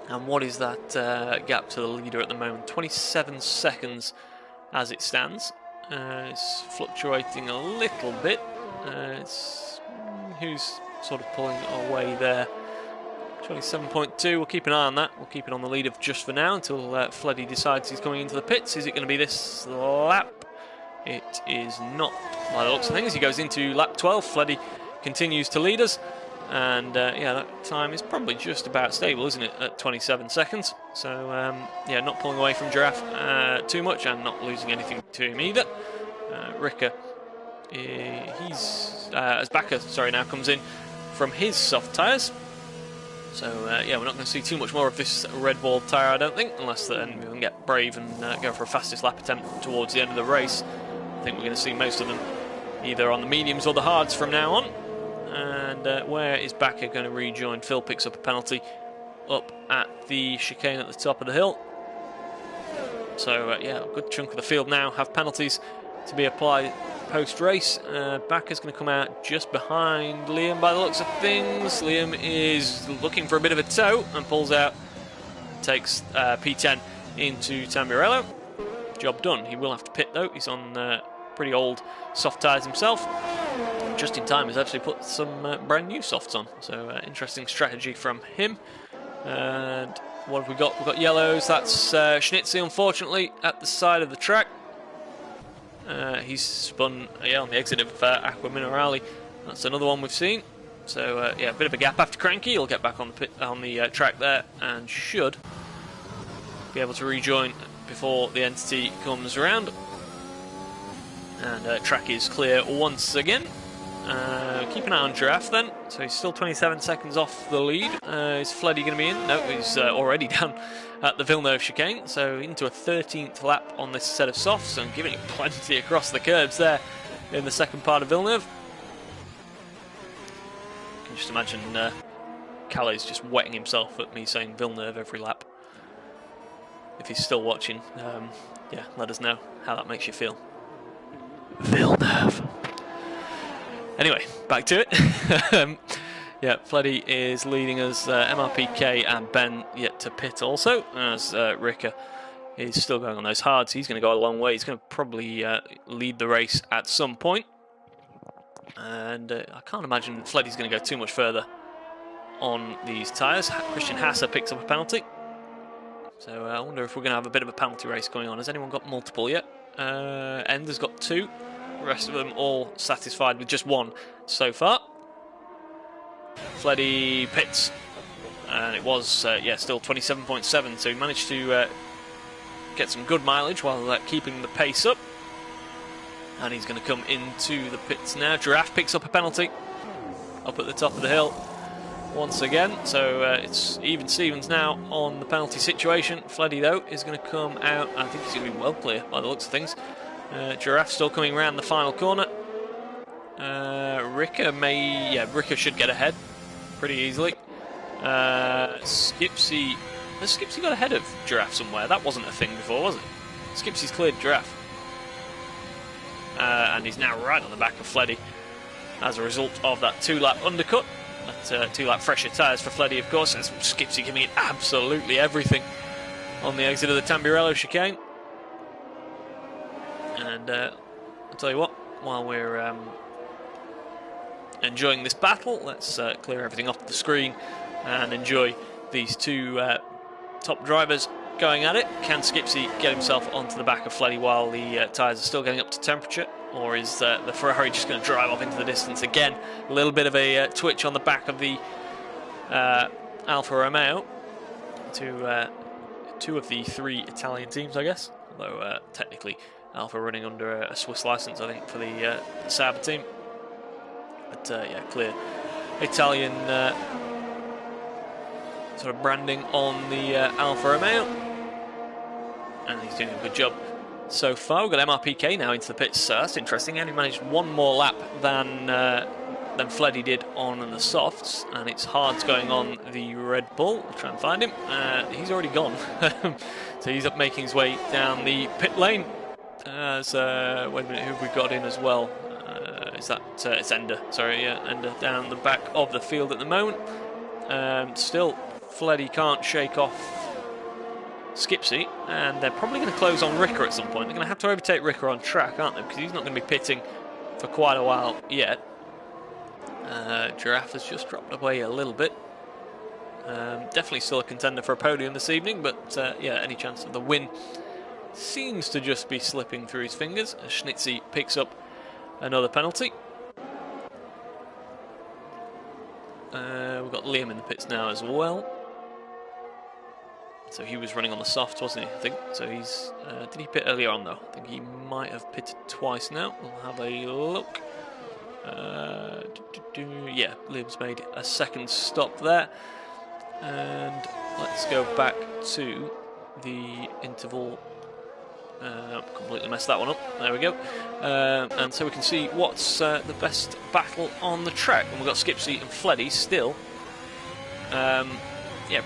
Speaker 1: And what is that gap to the leader at the moment? 27 seconds as it stands. It's fluctuating a little bit. Who's sort of pulling away there? 27.2. We'll keep an eye on that. We'll keep it on the lead of just for now until Fleddy decides he's coming into the pits. Is it going to be this lap? It is not, by the looks of things. He goes into lap 12. Fleddy continues to lead us. And yeah, that time is probably just about stable, isn't it, at 27 seconds. So yeah, not pulling away from Giraffe too much, and not losing anything to him either. Ricker, he's as Bakker, now comes in from his soft tyres. So yeah, we're not going to see too much more of this red wall tyre, I don't think, unless then we can get brave and go for a fastest lap attempt towards the end of the race. I think we're going to see most of them either on the mediums or the hards from now on. And where is Bakker going to rejoin? Phil picks up a penalty up at the chicane at the top of the hill. So yeah, a good chunk of the field now have penalties to be applied post-race. Bakker's going to come out just behind Liam by the looks of things. Liam is looking for a bit of a tow and pulls out, takes P10 into Tamburello. Job done. He will have to pit though. He's on pretty old soft tyres himself. Just in time, has actually put some brand new softs on. So interesting strategy from him. And what have we got? We've got yellows. That's Schnitzy, unfortunately, at the side of the track. He's spun on the exit of Aqua Minerale. That's another one we've seen. So yeah, a bit of a gap after Cranky. He'll get back on the track there and should be able to rejoin before the entity comes around. And track is clear once again. Keep an eye on Giraffe then. So he's still 27 seconds off the lead. Is Fleddy going to be in? No, he's already down at the Villeneuve chicane. So into a 13th lap on this set of softs and giving it plenty across the curbs there in the second part of Villeneuve. You can just imagine Calais just wetting himself at me saying Villeneuve every lap. If he's still watching, yeah, let us know how that makes you feel. Villeneuve. Anyway, back to it. Yeah, Fleddy is leading us. MRPK and Ben yet to pit also, as Ricker is still going on those hards. He's going to go a long way. He's going to probably lead the race at some point. And I can't imagine Fleddy's going to go too much further on these tyres. Christian Hasser picks up a penalty. So I wonder if we're going to have a bit of a penalty race going on. Has anyone got multiple yet? Ender's got 2. The rest of them all satisfied with just 1 so far. Fleddy pits. And it was, still 27.7. So he managed to get some good mileage while keeping the pace up. And he's going to come into the pits now. Giraffe picks up a penalty up at the top of the hill once again. So it's even Stevens now on the penalty situation. Fleddy, though, is going to come out. I think he's going to be well clear by the looks of things. Giraffe still coming around the final corner. Ricker should get ahead pretty easily. Skipsy. Has Skipsy got ahead of Giraffe somewhere? That wasn't a thing before, was it? Skipsy's cleared Giraffe. And he's now right on the back of Fleddy as a result of that 2-lap undercut. That 2-lap fresher tyres for Fleddy, of course. And Skipsy giving it absolutely everything on the exit of the Tamburello chicane. And I'll tell you what, while we're enjoying this battle, let's clear everything off the screen and enjoy these 2 top drivers going at it. Can Skipsy get himself onto the back of Fleddy while the tyres are still getting up to temperature? Or is the Ferrari just going to drive off into the distance again? A little bit of a twitch on the back of the Alfa Romeo to 2 of the 3 Italian teams, I guess. Although technically Alfa running under a Swiss license, I think, for the Sauber team. But clear Italian sort of branding on the Alfa Romeo. And he's doing a good job so far. We've got MRPK now into the pits, so that's interesting. He only managed 1 more lap than Fleddy did on the softs, and it's Hards going on the Red Bull. We'll try and find him. He's already gone. So he's up making his way down the pit lane. Wait a minute, who have we got in as well? Is that it's Ender? Sorry, yeah, Ender down the back of the field at the moment. Still, Fleddy can't shake off Skipsy, and they're probably going to close on Ricker at some point. They're going to have to overtake Ricker on track, aren't they? Because he's not going to be pitting for quite a while yet. Giraffe has just dropped away a little bit. Definitely still a contender for a podium this evening, but any chance of the win seems to just be slipping through his fingers as Schnitzy picks up another penalty. We've got Liam in the pits now as well. So he was running on the softs, wasn't he? I think. So he's... did he pit earlier on, though? I think he might have pitted twice now. We'll have a look. Yeah, Liam's made a second stop there. And let's go back to the interval. Completely messed that one up. There we go. And so we can see what's the best battle on the track. And we've got Skipsy and Fleddy still.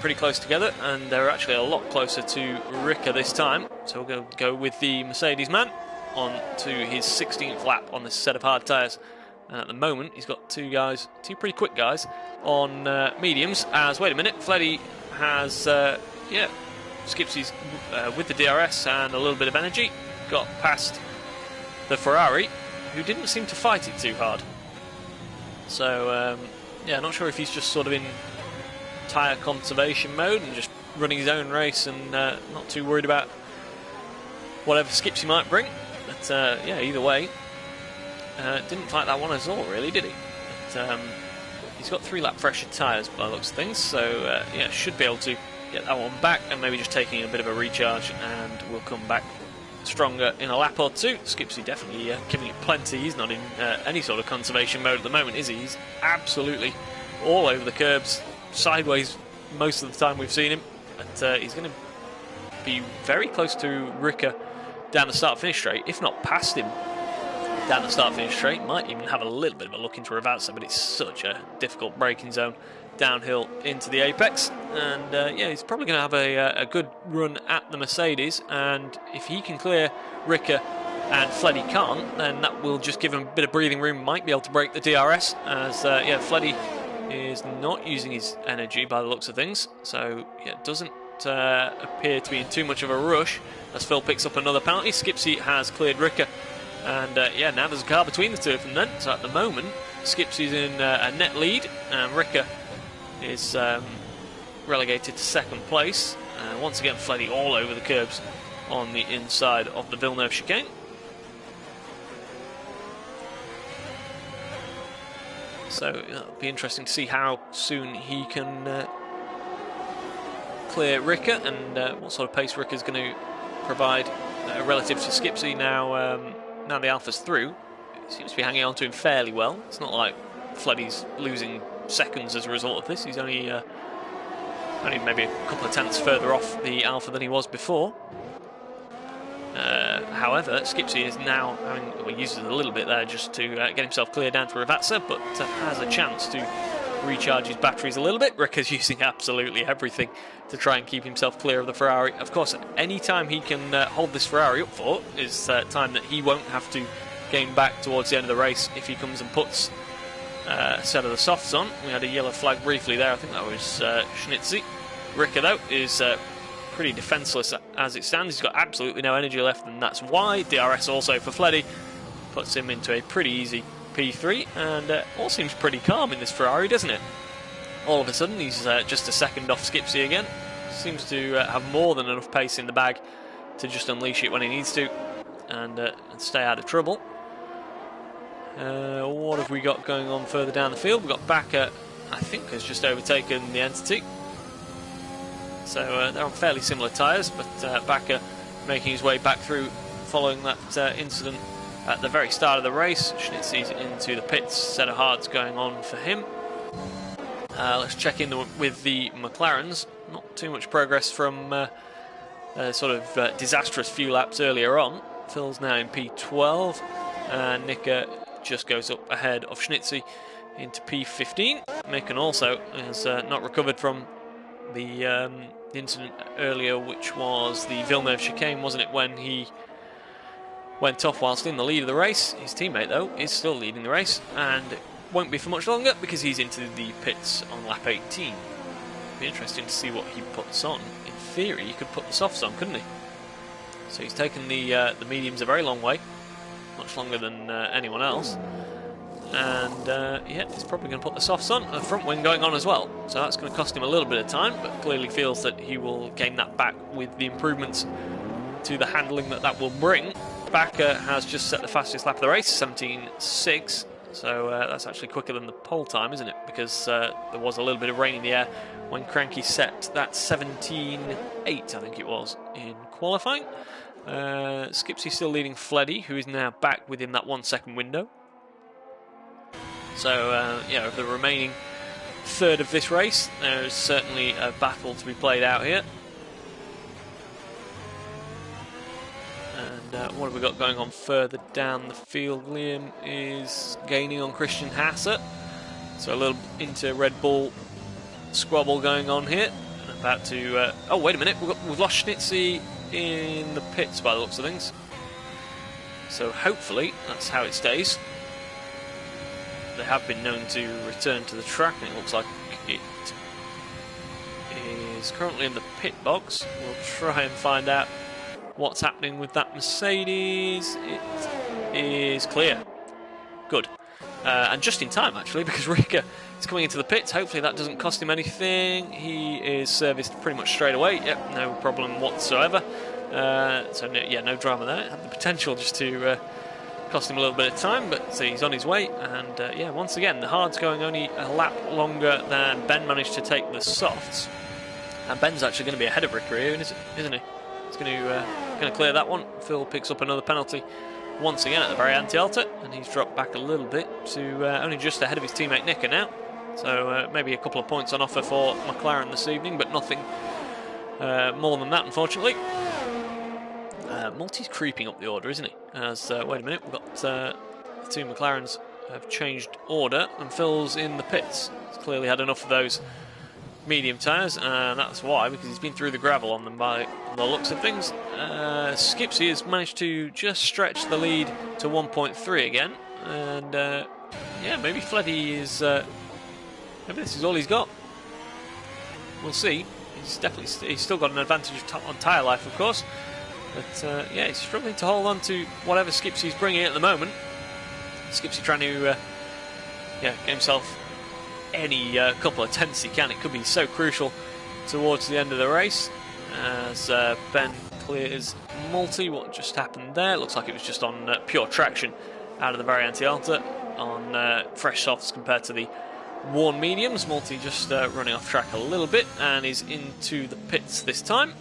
Speaker 1: Pretty close together, and they're actually a lot closer to Ricker this time. So we'll go with the Mercedes man on to his 16th lap on this set of hard tyres. And at the moment, he's got 2 pretty quick guys on mediums. As wait a minute, Fleddy has Skipsy's with the DRS and a little bit of energy got past the Ferrari, who didn't seem to fight it too hard. So not sure if he's just sort of in tyre conservation mode and just running his own race and not too worried about whatever Skipsy might bring. But either way, didn't fight that one at all, really, did he? But, he's got 3-lap fresher tyres by the looks of things, so should be able to get that one back and maybe just taking a bit of a recharge, and we'll come back stronger in a lap or 2. Skipsy definitely giving it plenty. He's not in any sort of conservation mode at the moment, is he? He's absolutely all over the curbs, sideways most of the time we've seen him. But he's going to be very close to Ricker down the start-finish straight, if not past him down the start-finish straight. Might even have a little bit of a look into Ravazza, but it's such a difficult braking zone downhill into the apex. And he's probably going to have a good run at the Mercedes, and if he can clear Ricker and Fleddy can't, then that will just give him a bit of breathing room. Might be able to break the DRS, as Fleddy is not using his energy by the looks of things, so it doesn't appear to be in too much of a rush as Phil picks up another penalty. Skipsy has cleared Ricker, and now there's a car between the two of them then. So at the moment, Skipsy's in a net lead, and Ricker is relegated to second place, Once again, Fleddy all over the curbs on the inside of the Villeneuve chicane. So it'll be interesting to see how soon he can clear Ricker, and what sort of pace Ricker's going to provide relative to Skipsy now. Now the Alpha's through, he seems to be hanging on to him fairly well. It's not like Fleddy's losing seconds as a result of this. He's only maybe a couple of tenths further off the Alpha than he was before. However, Skipsy is now uses a little bit there just to get himself clear down to Ravazza, but has a chance to recharge his batteries a little bit. Ricker's using absolutely everything to try and keep himself clear of the Ferrari. Of course, any time he can hold this Ferrari up for is time that he won't have to gain back towards the end of the race if he comes and puts a set of the softs on. We had a yellow flag briefly there. I think that was Schnitzy. Ricker, though, is pretty defenceless as it stands. He's got absolutely no energy left, and that's why DRS also for Fleddy puts him into a pretty easy P3, and all seems pretty calm in this Ferrari, doesn't it? All of a sudden he's just a second off Skipsy again. Seems to have more than enough pace in the bag to just unleash it when he needs to and stay out of trouble. What have we got going on further down the field? We've got Bakker, I think, has just overtaken the Entity. So they're on fairly similar tyres, but Bakker making his way back through following that incident at the very start of the race. Schnitzy's into the pits, set of hards going on for him. Let's check in with the McLarens. Not too much progress from sort of disastrous few laps earlier on. Phil's now in P12, and Nicker just goes up ahead of Schnitzy into P15. Micken also has not recovered from the incident earlier, which was the Villeneuve chicane, wasn't it, when he went off whilst in the lead of the race. His teammate, though, is still leading the race, and won't be for much longer because he's into the pits on lap 18. It'll be interesting to see what he puts on. In theory, he could put the softs on, couldn't he? So he's taken the mediums a very long way, much longer than anyone else. And yeah, he's probably going to put the softs on. A front wing going on as well, so that's going to cost him a little bit of time, but clearly feels that he will gain that back with the improvements to the handling that will bring. Bakker has just set the fastest lap of the race, 17.6, so that's actually quicker than the pole time, isn't it? Because there was a little bit of rain in the air when Cranky set that 17.8, I think it was, in qualifying. Skipsy still leading Fleddy, who is now back within that 1 second window. So, yeah, of the remaining third of this race, there's certainly a battle to be played out here. And what have we got going on further down the field? Liam is gaining on Christian Hasse. So a little into Red Bull squabble going on here. And about to... oh, wait a minute. We've lost Schnitzy in the pits by the looks of things. So hopefully that's how it stays. They have been known to return to the track, and it looks like it is currently in the pit box. We'll try and find out what's happening with that Mercedes. It is clear. Good. And just in time, actually, because Ricker is coming into the pits. Hopefully that doesn't cost him anything. He is serviced pretty much straight away. Yep, no problem whatsoever. So, yeah, no drama there. It had the potential just to cost him a little bit of time, but he's on his way. And, yeah, once again, the hard's going only a lap longer than Ben managed to take the softs. And Ben's actually going to be ahead of Ricker here, isn't he? He's going to clear that one. Phil picks up another penalty once again at the very anti-alta, and he's dropped back a little bit to only just ahead of his teammate Nicker now. So maybe a couple of points on offer for McLaren this evening, but nothing more than that, unfortunately. Multi's creeping up the order, isn't he? As wait a minute, we've got the two McLarens have changed order, and Phil's in the pits. He's clearly had enough of those medium tyres, and that's why, because he's been through the gravel on them by the looks of things. Skipsy has managed to just stretch the lead to 1.3 again, and yeah, maybe Fleddy is maybe this is all he's got. We'll see. He's still got an advantage on tyre life, of course, but yeah, he's struggling to hold on to whatever Skipsy's bringing at the moment. Skipsy trying to yeah, get himself any couple of tenths he can. It could be so crucial towards the end of the race. as Ben clears multi. What just happened there? Looks like it was just on pure traction out of the variante alta on fresh softs compared to the worn mediums. Multi just running off track a little bit and is into the pits this time.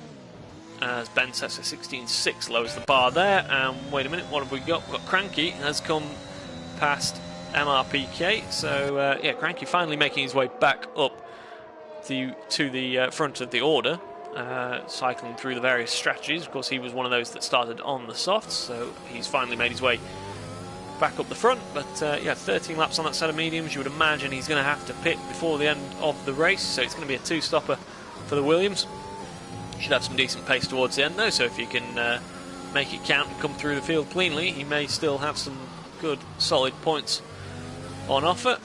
Speaker 1: As Ben sets a 16.6, lowers the bar there. And wait a minute, what have we got? We've got Cranky has come past MRPK. So yeah, Cranky finally making his way back up to the front of the order, cycling through the various strategies. Of course, he was one of those that started on the softs, so he's finally made his way back up the front. But yeah, 13 laps on that set of mediums. You would imagine he's going to have to pit before the end of the race, so it's going to be a two-stopper for the Williams. Should have some decent pace towards the end though, so if you can make it count and come through the field cleanly, he may still have some good solid points on offer.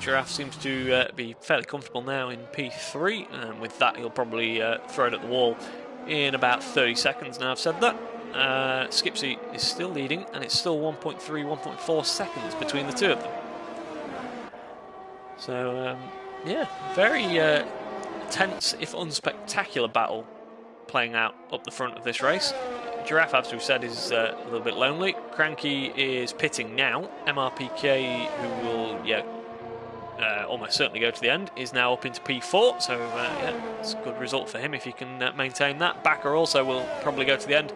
Speaker 1: Giraffe seems to be fairly comfortable now in P3, and with that he'll probably throw it at the wall in about 30 seconds. Now I've said that, Skipsy is still leading, and it's still 1.3, 1.4 seconds between the two of them. So yeah, very tense if unspectacular battle playing out up the front of this race. Giraffe, as we've said, is a little bit lonely. Cranky is pitting now. MRPK, who will almost certainly go to the end, is now up into P4, so yeah, it's a good result for him if he can maintain that. Backer also will probably go to the end.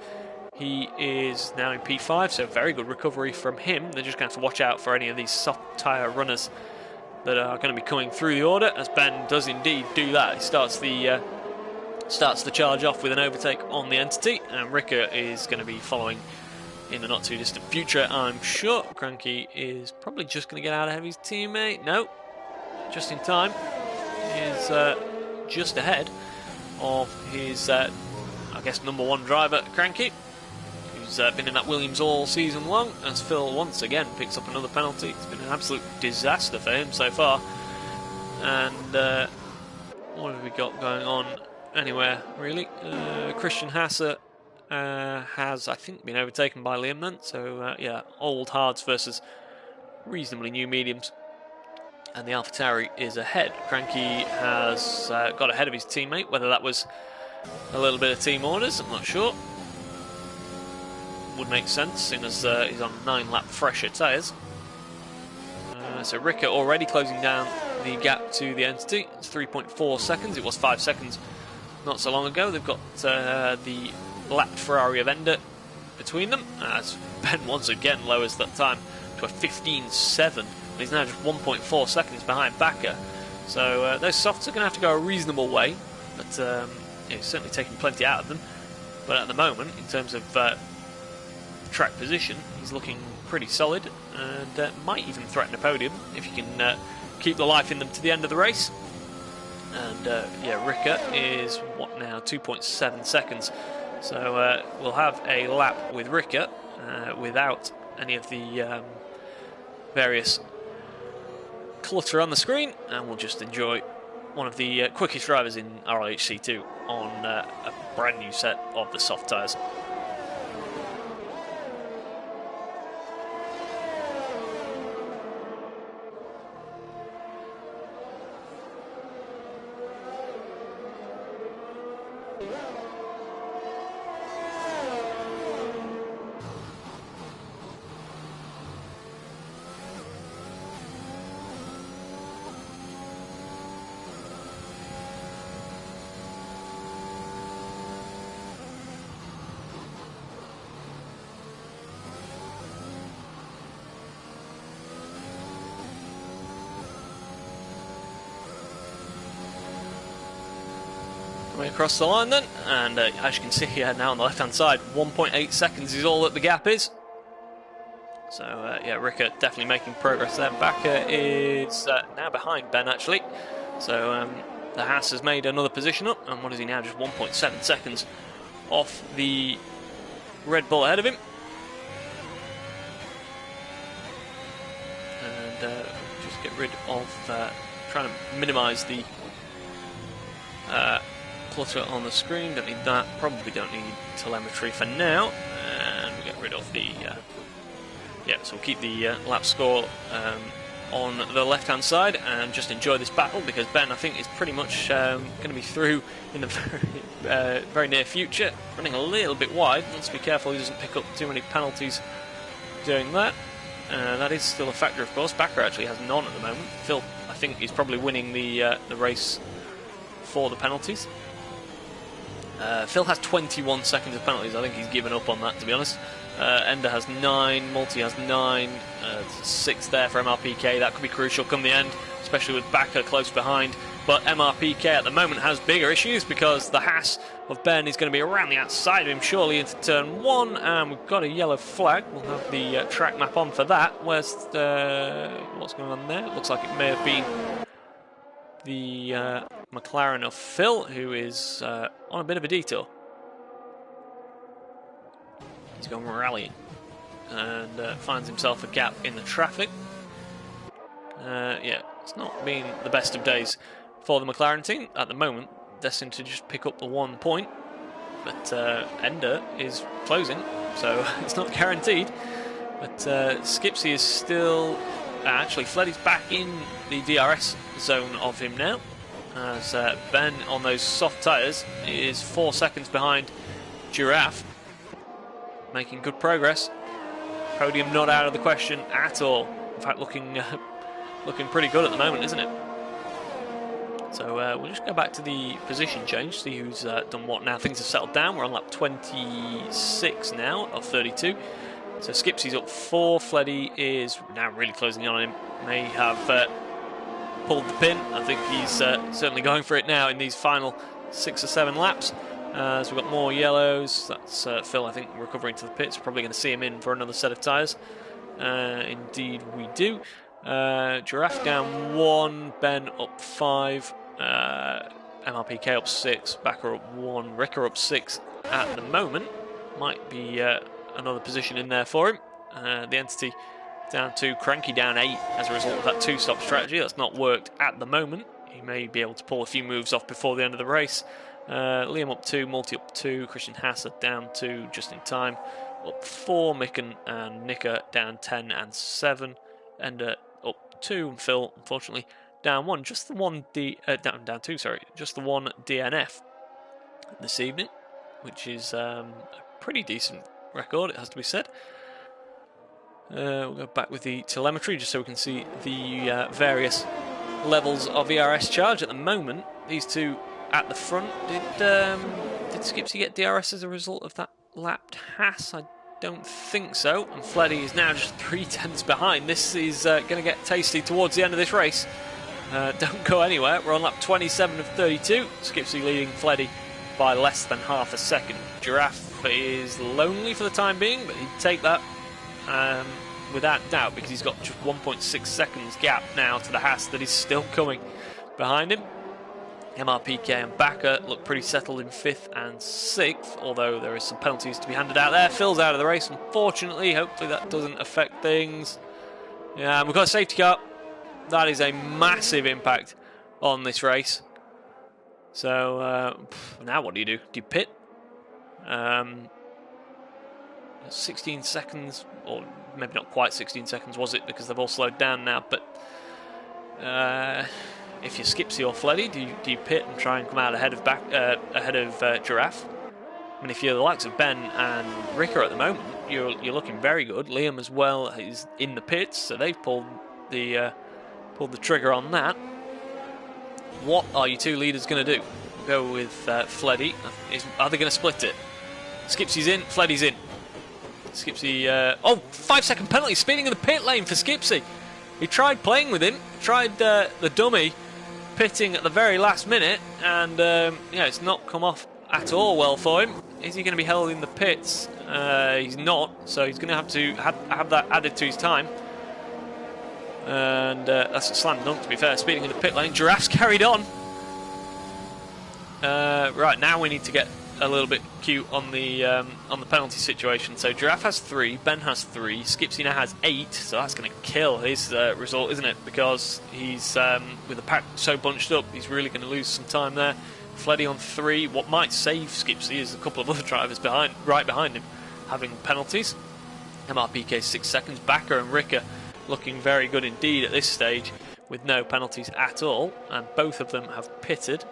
Speaker 1: He is now in P5, so very good recovery from him. They're just going to have to watch out for any of these soft tyre runners that are going to be coming through the order, as Ben does indeed do that. He starts the charge off with an overtake on the Entity, and Ricker is going to be following in the not too distant future, I'm sure. Cranky is probably just going to get out ahead of his teammate. No, just in time. He is just ahead of his, I guess, #1 driver, Cranky, who's been in that Williams all season long, as Phil once again picks up another penalty. It's been an absolute disaster for him so far. And what have we got going on anywhere, really? Christian Hasser has, I think, been overtaken by Liam then. So, yeah, old hards versus reasonably new mediums. And the AlphaTauri is ahead. Cranky has got ahead of his teammate. Whether that was a little bit of team orders, I'm not sure. Would make sense, seeing as he's on 9-lap fresher tyres. So Ricker already closing down the gap to the Entity. It's 3.4 seconds. It was 5 seconds not so long ago. They've got the lapped Ferrari of Ender between them, as Ben once again lowers that time to a 15.7. He's now just 1.4 seconds behind Backer. So those softs are going to have to go a reasonable way, but he's certainly taking plenty out of them. But at the moment, in terms of track position, he's looking pretty solid, and might even threaten a podium if you can keep the life in them to the end of the race. And yeah, Ricker is, what now, 2.7 seconds. So we'll have a lap with Ricker without any of the various clutter on the screen, and we'll just enjoy one of the quickest drivers in RLH C2 on a brand new set of the soft tyres. Way across the line then, and as you can see here now on the left hand side, 1.8 seconds is all that the gap is. So yeah, Ricker definitely making progress there. Backer is now behind Ben actually, so the Haas has made another position up, and what is he now, just 1.7 seconds off the Red Bull ahead of him. And just get rid of, trying to minimise the clutter on the screen. Don't need that. Probably don't need telemetry for now. And we get rid of the yeah, so we'll keep the lap score on the left hand side and just enjoy this battle, because Ben, I think, is pretty much going to be through in a very near future. Running a little bit wide. Wants to be careful he doesn't pick up too many penalties doing that. That is still a factor, of course. Bakker actually has none at the moment. Phil, I think, is probably winning the race for the penalties. Phil has 21 seconds of penalties. I think he's given up on that, to be honest. Ender has 9, Multi has 9, 6 there for MRPK. That could be crucial come the end, especially with Bakker close behind. But MRPK at the moment has bigger issues because the Haas of Ben is going to be around the outside of him shortly into turn 1, and we've got a yellow flag. We'll have the track map on for that. Where's what's going on there? It looks like it may have been the McLaren of Phil, who is on a bit of a detour. He's going rallying and finds himself a gap in the traffic. Yeah, it's not been the best of days for the McLaren team at the moment, destined to just pick up the 1 point. But Ender is closing, so it's not guaranteed. But Skipsy is still... actually, Fleddy's back in the DRS zone of him now, as Ben on those soft tyres is 4 seconds behind Giraffe, making good progress. Podium not out of the question at all. In fact, looking pretty good at the moment, isn't it? So we'll just go back to the position change, see who's done what now. Things have settled down. We're on lap 26 now of 32. So Skipsy's up 4. Fleddy is now really closing in on him. May have pulled the pin. I think he's certainly going for it now in these final 6 or 7 laps. So we've got more yellows. That's Phil, I think, recovering to the pits. We're probably going to see him in for another set of tyres. Indeed we do. Giraffe down 1, Ben up 5, MRPK up 6, Bakker up 1, Ricker up 6 at the moment. Might be another position in there for him. The Entity down 2, Cranky down 8 as a result of that 2-stop strategy. That's not worked at the moment. He may be able to pull a few moves off before the end of the race. Liam up 2, Multi up 2, Christian Hassett down 2 just in time. Up 4, Micken and Nicker down 10 and 7. Ender up 2, and Phil, unfortunately, down 1. Just the one down 2, sorry. Just the one DNF this evening, which is a pretty decent record, it has to be said. We'll go back with the telemetry just so we can see the various levels of ERS charge at the moment. These two at the front. Did Skipsy get DRS as a result of that lapped Haas? I don't think so. And Fleddy is now just 3/10 behind. This is going to get tasty towards the end of this race. Don't go anywhere. We're on lap 27 of 32. Skipsy leading Fleddy by less than half a second. Giraffe is lonely for the time being, but he'd take that without doubt because he's got just 1.6 seconds gap now to the Haas that is still coming behind him. MRPK and Bakker look pretty settled in 5th and 6th, although there is some penalties to be handed out there. Phil's out of the race, unfortunately. Hopefully that doesn't affect things. Yeah, we've got a safety car. That is a massive impact on this race. So now what do? Do you pit? 16 seconds, or maybe not quite 16 seconds, was it? Because they've all slowed down now. But if you're Skipsy or Fleddy, do you pit and try and come out ahead of Giraffe? I mean, if you're the likes of Ben and Ricker at the moment, you're looking very good. Liam as well is in the pits, so they've pulled the trigger on that. What are your two leaders going to do? We'll go with Fleddy. Are they going to split it? Skipsy's in, Fleddy's in. Skipsy, 5-second penalty, speeding in the pit lane for Skipsy. He tried playing with him, tried the dummy pitting at the very last minute, and it's not come off at all well for him. Is he going to be held in the pits? He's not, so he's going to have that added to his time. And that's a slam dunk, to be fair, speeding in the pit lane. Giraffe's carried on. Right, now we need to get a little bit cute on the penalty situation. So Giraffe has 3, Ben has 3, Skipsy now has 8, so that's going to kill his result, isn't it? Because he's with the pack so bunched up, he's really going to lose some time there. Fleddy on 3. What might save Skipsy is a couple of other drivers right behind him having penalties. MRPK 6 seconds. Bakker and Ricker looking very good indeed at this stage with no penalties at all, and both of them have pitted.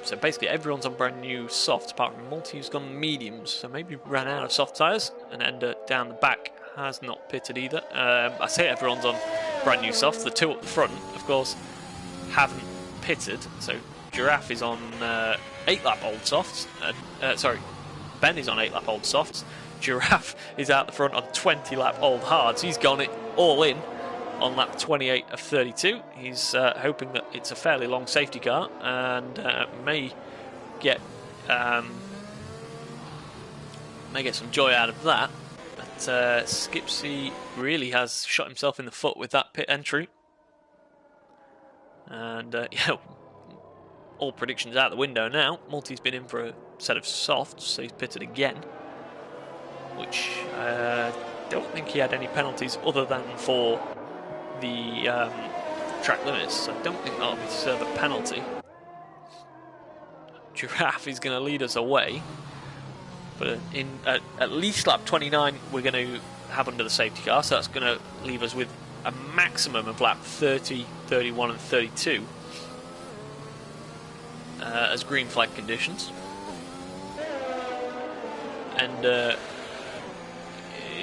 Speaker 2: So basically everyone's on brand new softs, apart from Multi, who's gone mediums. So maybe ran out of soft tyres, and Ender down the back has not pitted either. I say everyone's on brand new softs. The two up the front, of course, haven't pitted. So Giraffe is on 8-lap old softs. Sorry, Ben is on 8-lap old softs. Giraffe is out the front on 20-lap old hards. He's gone it all in on lap 28 of 32. He's hoping that it's a fairly long safety car and may get some joy out of that. But Skipsy really has shot himself in the foot with that pit entry. And yeah, all predictions out the window now. Multi's been in for a set of softs, so he's pitted again, which I don't think he had any penalties other than for the track limits. So I don't think that'll be to serve a penalty. Giraffe is going to lead us away, but at least lap 29 we're going to have under the safety car, so that's going to leave us with a maximum of lap 30, 31 and 32 as green flag conditions. And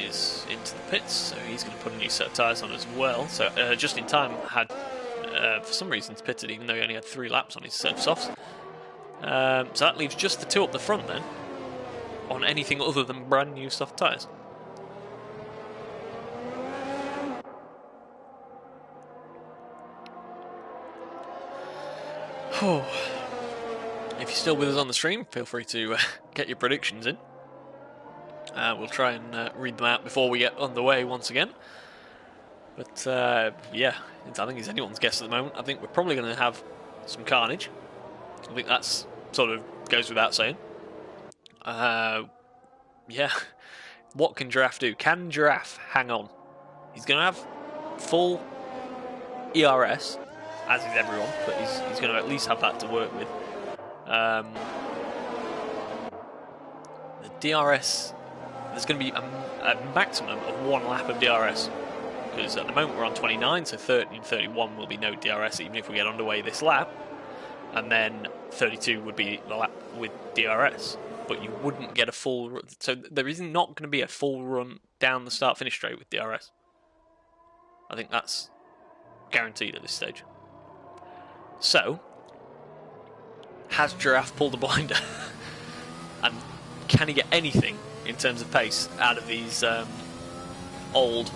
Speaker 2: is into the pits, so he's going to put a new set of tyres on as well. So just in time had, for some reason, pitted even though he only had 3 laps on his set of softs. So that leaves just the two up the front then, on anything other than brand new soft tyres. If you're still with us on the stream, feel free to get your predictions in. We'll try and read them out before we get underway once again. But yeah, I think it's anyone's guess at the moment. I think we're probably going to have some carnage. I think that's sort of goes without saying. Yeah, what can Giraffe do? Can Giraffe hang on? He's going to have full ERS, as is everyone, but he's going to at least have that to work with. The DRS, there's going to be a maximum of 1 lap of DRS, because at the moment we're on 29, so 30 and 31 will be no DRS even if we get underway this lap, and then 32 would be the lap with DRS, but you wouldn't get a full run. So there is not going to be a full run down the start-finish straight with DRS. I think that's guaranteed at this stage. So, has Giraffe pulled a blinder? And can he get anything in terms of pace out of these old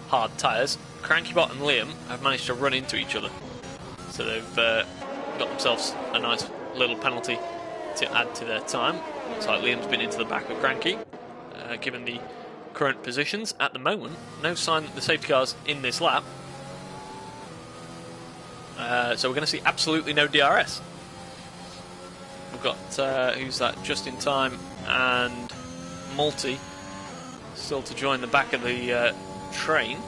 Speaker 2: hard tyres? Crankybot and Liam have managed to run into each other, so they've got themselves a nice little penalty to add to their time. Looks like Liam's been into the back of Cranky, given the current positions at the moment. No sign that the safety car's in this lap, so we're going to see absolutely no DRS. We've got, who's that, Just in Time and Multi still to join the back of the train.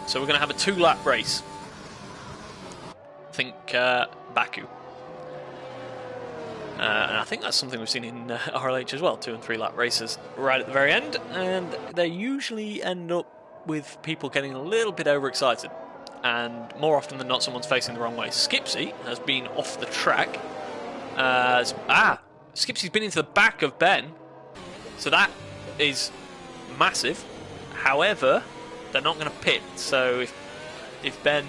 Speaker 2: So we're going to have a 2-lap race. I think Baku. And I think that's something we've seen in RLH as well, 2 and 3 lap races right at the very end. And they usually end up with people getting a little bit overexcited. And more often than not, someone's facing the wrong way. Skipsy has been off the track. Skipsy's been into the back of Ben, so that is massive. However, they're not going to pit, so if Ben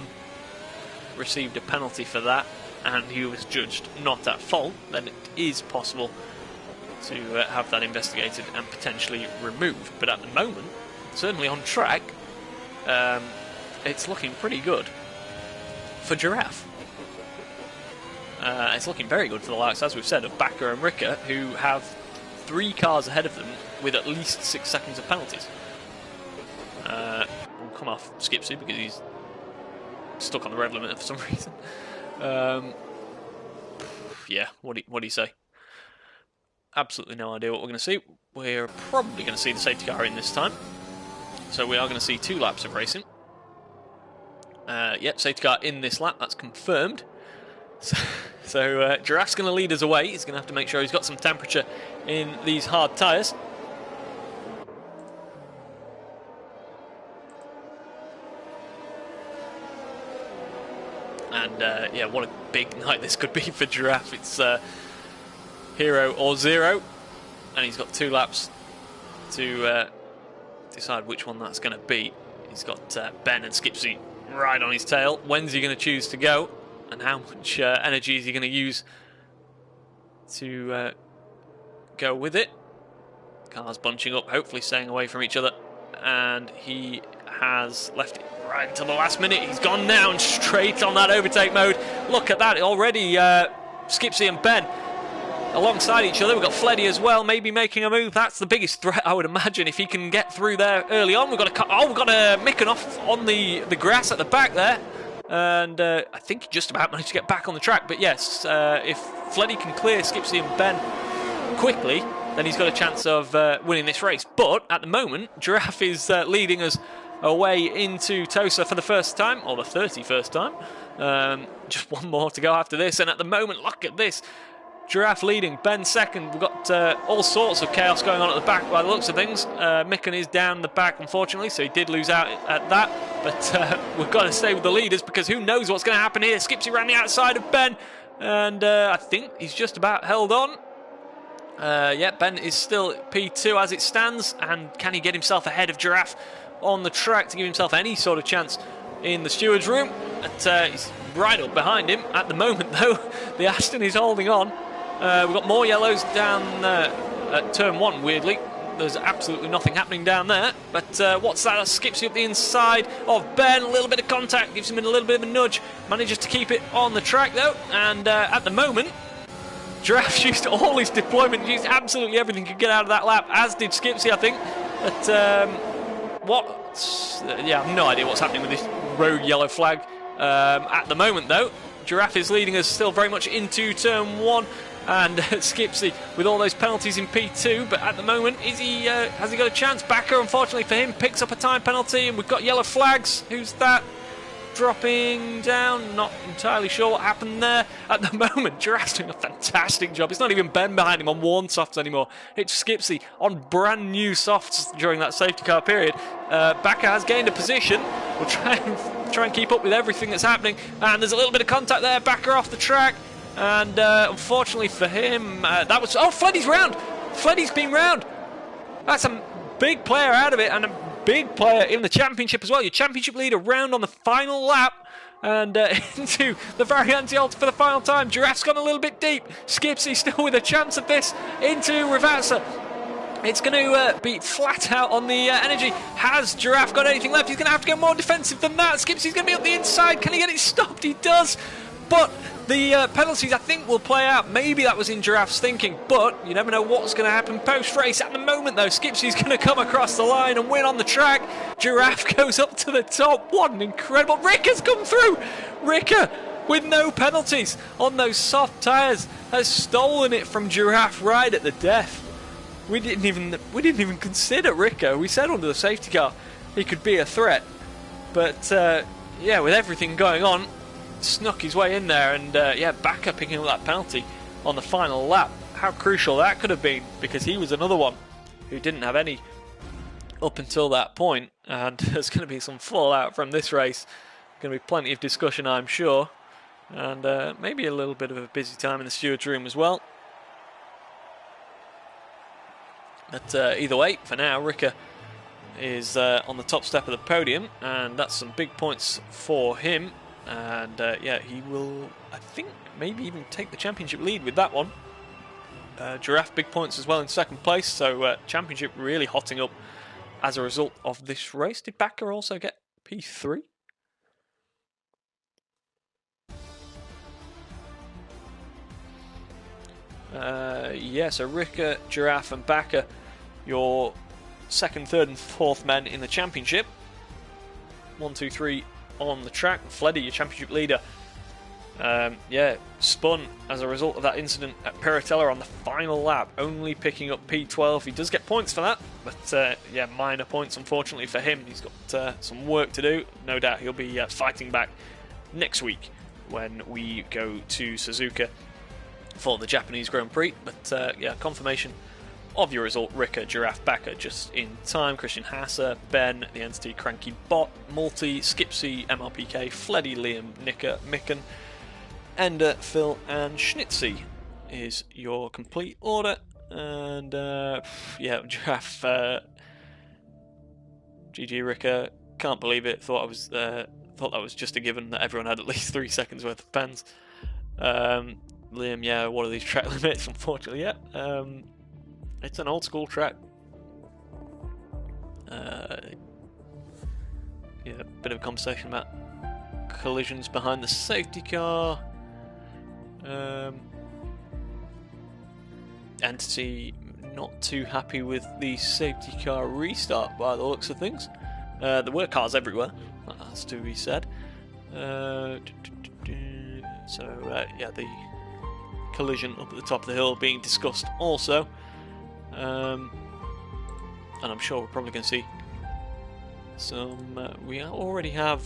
Speaker 2: received a penalty for that and he was judged not at fault, then it is possible to have that investigated and potentially removed. But at the moment, certainly on track, it's looking pretty good for Giraffe. It's looking very good for the likes, as we've said, of Bakker and Ricker, who have 3 cars ahead of them with at least 6 seconds of penalties. We'll come off Skipsy because he's stuck on the rev limiter for some reason. Yeah, what do you say? Absolutely no idea what we're going to see. We're probably going to see the safety car in this time. So we are going to see 2 laps of racing. Yep, safety car in this lap, that's confirmed. So Giraffe's going to lead us away. He's going to have to make sure he's got some temperature in these hard tyres. And And yeah, what a big night this could be for Giraffe. It's hero or zero, and he's got 2 laps to decide which one that's going to be. He's got Ben and Skipsy right on his tail. When's he going to choose to go, and how much energy is he going to use to go with it? Cars bunching up, hopefully staying away from each other, and he has left it right until the last minute. He's gone down straight on that overtake mode. Look at that already. Skipsy and Ben alongside each other. We've got Fleddy as well, maybe making a move. That's the biggest threat, I would imagine, if he can get through there early on. We've got a Micken off on the grass at the back there, and I think he just about managed to get back on the track. But yes, if Fleddy can clear Skipsy and Ben quickly, then he's got a chance of winning this race. But at the moment, Giraffe is leading us away into Tosa for the first time, or the 31st time. Just one more to go after this, and at the moment, look at this. Giraffe leading, Ben second. We've got all sorts of chaos going on at the back by the looks of things. Micken is down the back, unfortunately, so he did lose out at that. But we've got to stay with the leaders, because who knows what's going to happen here. Skipsy ran the outside of Ben, and I think he's just about held on. Yeah, Ben is still P2 as it stands, and can he get himself ahead of Giraffe on the track to give himself any sort of chance in the steward's room? But, he's right up behind him at the moment, though. The Aston is holding on. We've got more yellows down at turn 1, weirdly. There's absolutely nothing happening down there. But what's that? Skipsy up the inside of Ben. A little bit of contact, gives him a little bit of a nudge. Manages to keep it on the track, though. And at the moment, Giraffe used all his deployment, used absolutely everything he could get out of that lap, as did Skipsy, I think. But yeah, I have no idea what's happening with this rogue yellow flag. At the moment, though, Giraffe is leading us still very much into turn 1. And Skipsy with all those penalties in P2, but at the moment, has he got a chance? Backer, unfortunately for him, picks up a time penalty, and we've got yellow flags. Who's that? Dropping down, not entirely sure what happened there. At the moment, Giraffe's doing a fantastic job. It's not even Ben behind him on worn softs anymore. It's Skipsy on brand new softs during that safety car period. Backer has gained a position. We'll try and keep up with everything that's happening. And there's a little bit of contact there. Backer off the track. And unfortunately for him, that was... Oh, Fleddy's round! Fleddy's been round! That's a big player out of it, and a big player in the championship as well. Your championship leader round on the final lap, and into the variante-alta for the final time. Giraffe's gone a little bit deep. Skipsy still with a chance of this into Ravazza. It's going to be flat out on the energy. Has Giraffe got anything left? He's going to have to go more defensive than that. Skipsy's going to be up the inside. Can he get it stopped? He does. But the penalties, I think, will play out. Maybe that was in Giraffe's thinking, but you never know what's going to happen post-race. At the moment, though, Skipsy's going to come across the line and win on the track. Giraffe goes up to the top. What an incredible... Ricker's come through! Ricker, with no penalties on those soft tyres, has stolen it from Giraffe right at the death. We didn't even consider Ricker. We said under the safety car he could be a threat. But, yeah, with everything going on, snuck his way in there, and yeah, Backer picking up that penalty on the final lap. How crucial that could have been, because he was another one who didn't have any up until that point, and there's going to be some fallout from this race. Going to be plenty of discussion, I'm sure, and maybe a little bit of a busy time in the steward's room as well. But either way, for now, Ricker is on the top step of the podium, and that's some big points for him. And yeah, he will, I think, maybe even take the championship lead with that one. Giraffe big points as well in second place, so championship really hotting up as a result of this race. Did Backer also get P3? Yeah, so Ricker, Giraffe and Backer, your second, third and fourth men in the championship. 1, 2, 3 on the track. Fleddy, your championship leader, yeah, spun as a result of that incident at Piratella on the final lap, only picking up P12. He does get points for that, but yeah, minor points unfortunately for him. He's got some work to do. No doubt he'll be fighting back next week when we go to Suzuka for the Japanese Grand Prix. But yeah, confirmation of your result: Ricker, Giraffe, Backer just in time. Christian Hasser, Ben, the Entity, Cranky Bot, Multi, Skipsy, MRPK, Fleddy, Liam, Nicker, Micken, Ender, Phil, and Schnitzy is your complete order. And yeah, Giraffe, GG Ricker, can't believe it. Thought that was just a given that everyone had at least 3 seconds worth of pens. Liam, yeah, what are these track limits? Unfortunately, yeah. It's an old school track. Yeah, a bit of a conversation about collisions behind the safety car. Entity not too happy with the safety car restart by the looks of things. There were cars everywhere, that has to be said. So yeah, the collision up at the top of the hill being discussed also. And I'm sure we're probably going to see some. We already have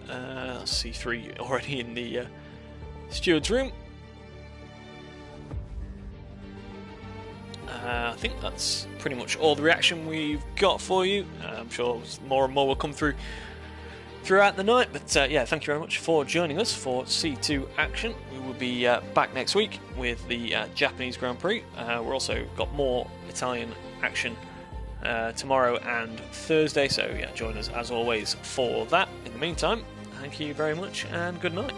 Speaker 2: C3 already in the steward's room. I think that's pretty much all the reaction we've got for you. I'm sure more and more will come through throughout the night, but yeah, thank you very much for joining us for C2 action. We will be back next week with the Japanese Grand Prix. We're also got more Italian action tomorrow and Thursday, so yeah, join us as always for that. In the meantime, thank you very much and good night.